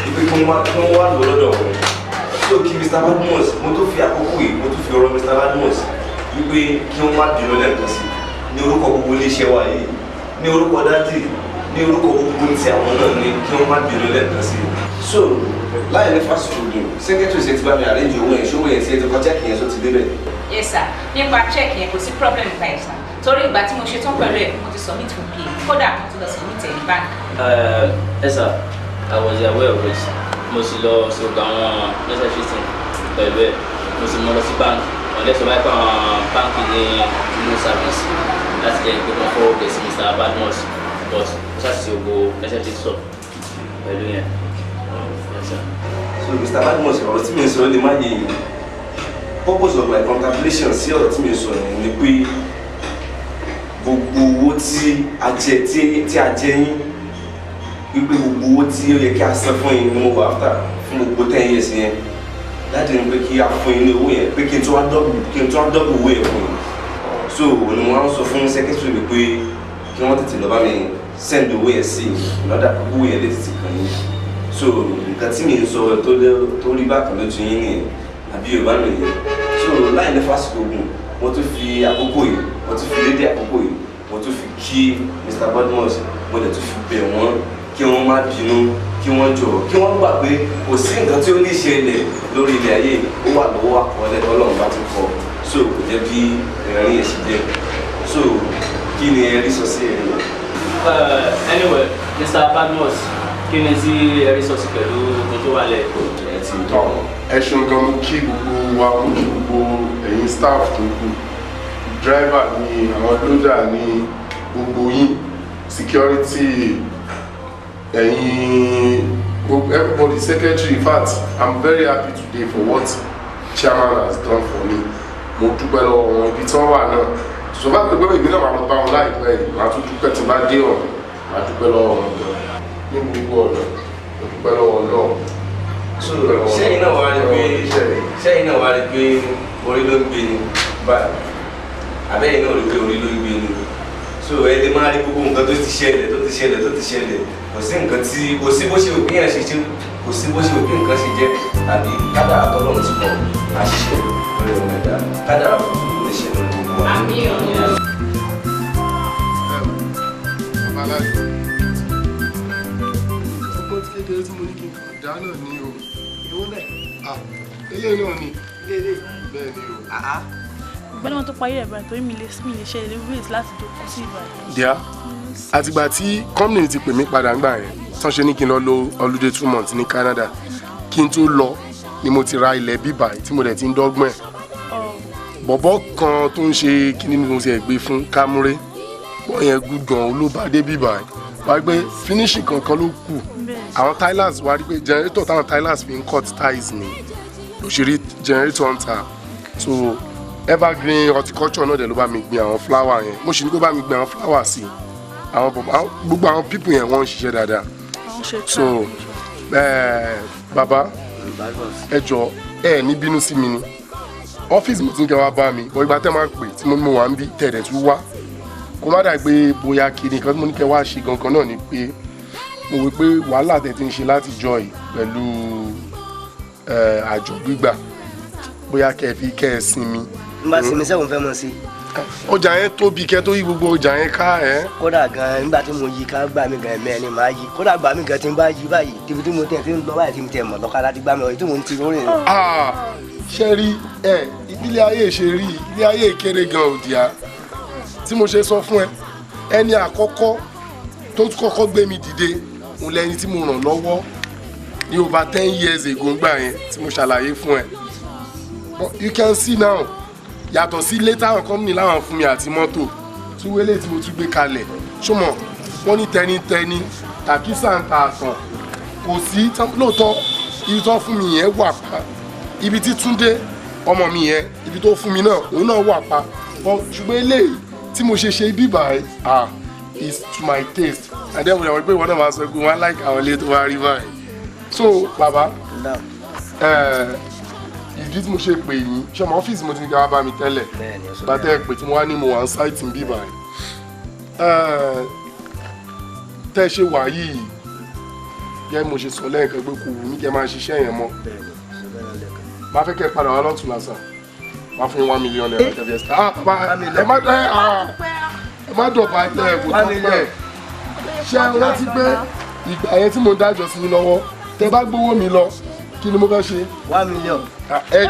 wípé kí wọ́n wá lò lọ́dọ̀ wọn. So kí Mr. Badmus mo tó fi àkókò yìí mo tó fi ọ̀rọ̀ Mr. Badmus wípé kí wọ́n má bínú lẹ́ẹ̀kan sí ní orúkọ gbogbo iléeṣẹ́ wa yìí ní orúkọ dádì ní orúkọ gbogbo tí àwọn náà ní kí wọ́n má bínú lẹ́ẹ̀kan sí. So láì ní fásitì ògùn secretary ṣe ti bá mi arrange owó yẹn ṣówó yẹn ti ẹ ti kọ check yẹn sọ ti débẹ̀. Yes sir, nípa check yẹn kò sí problem báyìí sir. Torí ìgbà tí mo ṣe tán pẹ̀lú ẹ̀ mo ti submit fún PA kódà mo ti lọ submit ẹ̀ ní bank. Yes sir, I was aware of it. Mo sì lọ sọ̀gbà àwọn necessary thing pẹ̀lú ẹ̀ mo sì mọ lọ sí bank wọ́n lẹ́sọ̀ báyìí pé àwọn báńkì ní inú service láti jẹ́ pé wọ́n fọwọ́ bẹ̀ sí Mr. Badmus but ó ṣàṣìṣe gbogbo necessary sọ pẹ̀lú yẹn. So Mr. Badmus ọ̀rọ̀ tí mi ń sọ lè má yé yìí purpose of my congratulation sí ọ̀rọ̀ tí mi ń sọ ni pé gbogbo owó tí a jẹ yín wípé gbogbo owó tí ó yẹ kí a san fún yín ni mo wà after fún gbogbo 10 years yẹn láti ní pé kí a fún yín ní owó yẹn pé kí n tún wá dọ́bù owó yẹn fún yín so ni mo máa ń sọ fún secretary mi pé kí wọ́n tètè lọ bá mi send owó yẹn sí lọ́dà owó yẹn lè tètè kàn yín so nǹkan tí mi ń sọ tó rí bákan lójú yín nìyẹn àbí Yorùbá nìyẹn so láì ní fásitì ogun mo tún fi àkókò yìí mo tún fi dédé àkókò yìí mo tún fi kí Mr. Badmus mo dẹ̀ tún fi bẹ̀ wọ́n kí wọ́n má bínú kí wọ́n jọ̀ọ́ kí wọ́n gbà pé kò sí nǹkan tí ó ní ṣẹlẹ̀ lórí ilẹ̀ ayé ó wà lọ́wọ́ àkọọ́lẹ̀ Ọlọ́run bá ti kọ so kò jẹ́ bí ìrìn ẹ̀sìn jẹ́ so kí ni ẹ rí sọ sí ẹ̀rí. Anyway Mr. Badmus kí ni tí ẹ rí sọ sí pẹ̀lú ohun tó wà lẹ́ẹ̀kọ́ ẹ̀ ti tọ́ ọ. Ẹ ṣeun gan mú kí gbogbo wa mú kí gbogbo ẹ̀yin staff tó kù driver ni àwọn loader ni gbogbo yín security everybody secretary in fact I'm very happy today for what chairman has done for me mo dúpẹ́ lọ́wọ́ wọn ibi tí wọ́n wà náà tó bá gbẹgbẹ́ ìbí náà máa lọ bá wọn láìpẹ́ yìí máa tún dúpẹ́ tí bá dé ọ̀nà máa dúpẹ́ lọ́wọ́ wọn ní gbogbo ọ̀nà mo dúpẹ́ lọ́wọ́ náà. sẹ́yìn náà wá rí pé orí ló ń gbé ni báyìí àbẹ́yìn náà rí pé orí ló ń gbé ni so ẹ lè máa rí gbogbo nǹkan tó ti ṣẹlẹ̀ kò sí nǹkan tí kò sí bó ṣe òbí yẹn ṣe jẹ́ kò sí bó ṣe òbí nǹkan ṣe jẹ́ àbí kádàrá tọ́lọ́run ti kọ́ àṣìṣe lórí ọmọ ẹ̀dá kádàrá kò lè ṣe lórí gbogbo wa. ọgbọ́n tí kékeré tí mo ní kí n kàn dá náà ní o. ìwọ bẹ́ẹ̀. eléyìí náà ni. bẹ́ẹ̀ ni o. ọ̀gbẹ́ni wọn tó parí ẹ̀ báyìí torí mi lè ṣe ìlérí láti jókòó sí ìbàdàn. díà àtìgbà tí company ti pè mí padà ńgbà yẹn tán ṣe ní kí n lọ lo holiday 2 months ní Canada kí n tó lọ ni mo ti ra ilẹ̀ bíbà tí mo dẹ̀ ti ń dọ́gbọ́n ẹ̀ bọ̀bọ̀ kan tó ń ṣe kíní ni mo ti ẹ̀ gbé fún Kámúré wọ́n yẹn gùn gan olóbàdé bíbà wá gbé finishing kankan ló kù àwọn tilers wá rí pé generator táwọn tilers fi ń cut ties ni lòṣèré generator ń ta so evergreen horticulture náà dẹ̀ ló bá mi gbin àwọn flower yẹn mo sì ní kó bá mi gbin àwọn flower sí i gbogbo àwọn people yẹn wọ́n ń ṣiṣẹ́ dáadáa so bàbá ẹ jọ̀ọ́ ẹ ní bínú sí mi ni ọ́fíìsì mo ti ń kẹ́ wá bá mi bọ́ ìgbà tẹ́ máa ń pè tí mo wà ń bí tẹ̀lẹ̀ tún wá kó má dàgbé bóyá kiri nǹkan tí mo ní kẹ́ wá ṣe gangan náà ni pé mo wí pé wàhálà tẹ̀ ti ń ṣe láti jọ yìí pẹ̀lú àjọ gbígbà bóyá kẹ́ fi kẹ́ ẹ sinmi. n bá sinmi sẹ́wọ̀n fẹ́ mọ̀ sí. ọjà yẹn tóbi kẹ́ tó yí gbogbo ọjà yẹn ká ẹ̀. kódà gan nígbà tí mo yí ká gbà mí gan ẹ̀mẹ́ ni màá yí kódà gbà mí gan tí n bá yí báyìí tíbi tí mo tẹ̀ tí ń lọ báyìí tí mo tẹ̀ mọ̀ lọ́kadà ti gbà mí ọ̀yìn tí mo ń ti lórí rẹ̀. ṣe rí ilé ayé ṣe rí ilé ayé kéré gan òdìá tí mo ṣe sọ fún ẹ ẹni àkọ́kọ́ tó kọ́kọ́ gbé mi dìde òun lẹni tí mo ràn lọ́wọ́ ní over 10 years ago gbà yẹn tí mo ṣàlàyé fún ẹ but you can see now yàtọ̀ sí ilé táwọn company láwọn fún mi àti mọ́tò tún wélé tí mo tún gbé kalẹ̀ ṣùgbọ́n wọ́n ní tẹnitẹni tàkísà ń ta àtàn kò sí lóòótọ́ ibi tó fún mi yẹn wà pa ibi tí Túndé ọmọ mi yẹn ibi tó fún mi náà òun náà wà pa ṣùgbọ́n eléyìí tí mo ṣe bíbà ẹ̀ is to my taste and then wọ́n pé wọ́n náà máa sọ pé wọ́n like àwọn ilé tó wá rí báyìí so bàbá ìdí tí mo ṣe pè yín ṣe ọmọ ọ́fíìsì mo ti ní ká wá bá mi tẹ́lẹ̀ bàtẹ́ pè tí mo wá ní mo wà ń sáìtì ń bí báyìí tẹ́ ṣe wà yìí gẹ́gẹ́ mo ṣe sọ lẹ́ẹ̀kan pé kò wù mí kẹ́ máa ṣiṣẹ́ yẹn mọ́ máa fẹ́ kẹ́ padà wá lọ́tún lásán máa fún yín $1 million kẹfì ẹ̀sìtà ẹ má dọ̀bà ẹ̀ kò tó pẹ́ ṣé ẹ rántí pé ìgbà yẹn tí mo dájọ́ sí yín lọ́wọ́ tẹ́ bá gbówó mi lọ kí ni mo fẹ́ ṣe. $1 million. ẹ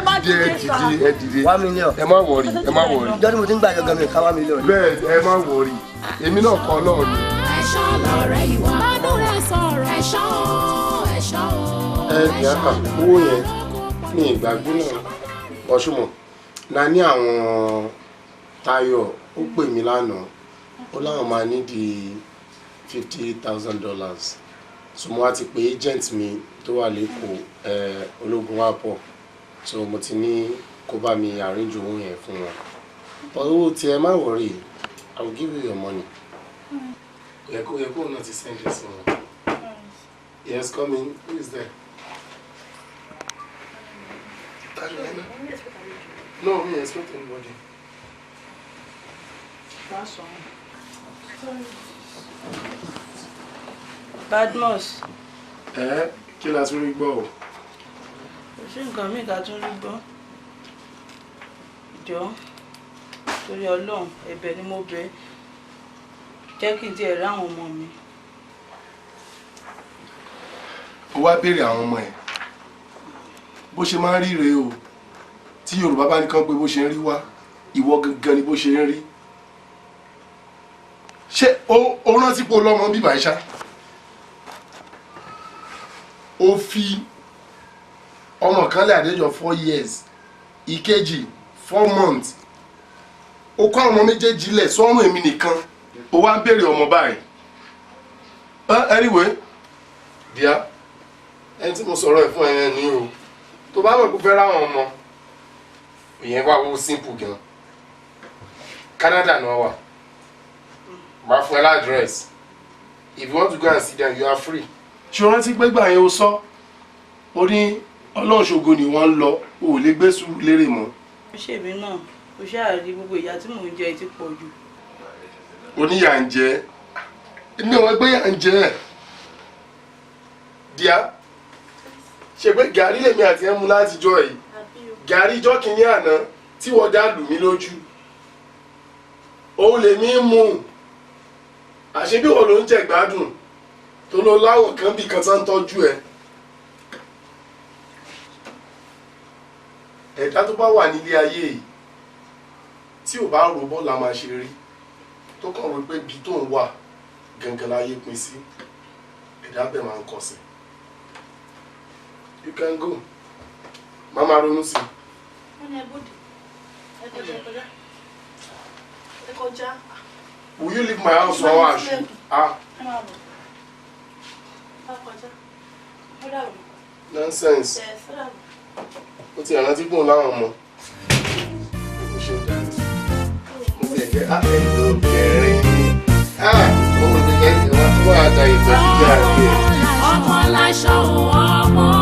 dìde $1 million. ẹ má wọrí ẹ má wọrí. ìjọ ni mo ti ń gbà gangan mi ká $1 million. bẹ́ẹ̀ ẹ má wọrí èmi náà kọ́ náà ni. ẹ̀ṣọ́ lọ̀rẹ́ ìwà bánú rẹ̀ sọ̀rọ̀ ẹ̀ṣọ́. ẹ ìyá owó yẹn ní ìgbàgbé náà ọ̀ṣùmọ̀ na ní àwọn Táyọ̀ ó pè mí lánàá ó láwọn máa nídìí $50,000 so mo wá ti pè agent mi tó wà lẹ́kọ̀ọ́ ologunwa pọ̀ so mo ti ní kó bá mi arrange owó yẹn fún wọn but owó tí ẹ má worry I will give you your money. yẹ kó náà ti send it sí wọn. Yes, come in. Who is there? No, me expect anybody. That's all. Badmus. Kí la tún rí gbọ́ o? Kò sí nǹkan míì ká tún rí gbọ́. Jọ̀ọ́, torí Ọlọ́run, ẹ̀bẹ̀ ni mo bẹ̀. Jẹ́ kí n tiẹ̀ rí àwọn ọmọ mi. Ó wá béèrè àwọn ọmọ ẹ̀. Bó ṣe máa ń rí rèé o. Tí Yorùbá bá ní kán pé bó ṣe ń rí wá, ìwọ gangan ni bó ṣe ń rí. Ṣé o rántí pé o lọ́mọ bíbá iṣá? Ó fi ọmọ kan lé àdéjọ 4 years, ìkejì 4 months. Ó kọ́ ọmọ méjèèjì lẹ̀ sọ́run èmi nìkan. Ó wá ń béèrè ọmọ báyìí. Anyway, díà, ẹni tí mo sọ̀rọ̀ ẹ̀ fún ẹ̀yẹn ni o. Tó bá mọ̀ pé fẹ́ ráwọn ọmọ, ìyẹn wà wó simple gan. Canada náà wà. Máa fún ẹ ládírẹ́sì. If you want to go and see them, you are free. Ṣé o rántí pé gbà yẹn o sọ? O ní Ọlọ́ṣogbo ni wọ́n ń lọ, o ò lè gbé sùúrù lérè mọ́. Ó ṣèbí náà, ó ṣáàrí gbogbo ìyà tí mò ń jẹ ti pọ̀ jù. Oníyà ń jẹ. Èmi ò wọ́n gbé yà ń jẹ ẹ̀. Díà, ṣe pé gàrí lèmi àti ẹ̀ mú látijọ́ yìí. Gàrí ijọ́ kìíní àná tí wọ́n dá lù mí lójú. Òun lèmi ń mú. Àṣebí wo ló ń jẹ gbádùn tó lọ láwọ̀ kan bí kan tán tọ́jú ẹ. Ẹ̀dá tó bá wà nílé ayé yìí tí ò bá rò bọ́ la máa ṣe rí tó kàn rò pé ibi tó ń wà gangan láyé pín sí ẹ̀dá bẹ́ẹ̀ máa ń kọsẹ̀. You can go. Mama ronú sí. Will you leave my house for our shoe? Nonsense. Ó ti rántí gbọ́n láwọn ọmọ. Mo ṣe dáná. Mo ti ẹ̀jẹ̀ ẹ̀yìn obìnrin. Mo ti ẹ̀jẹ̀ wá fún àtàyè tó ti jẹ́ àgbẹ̀. Ọmọ láṣọ ọmọ.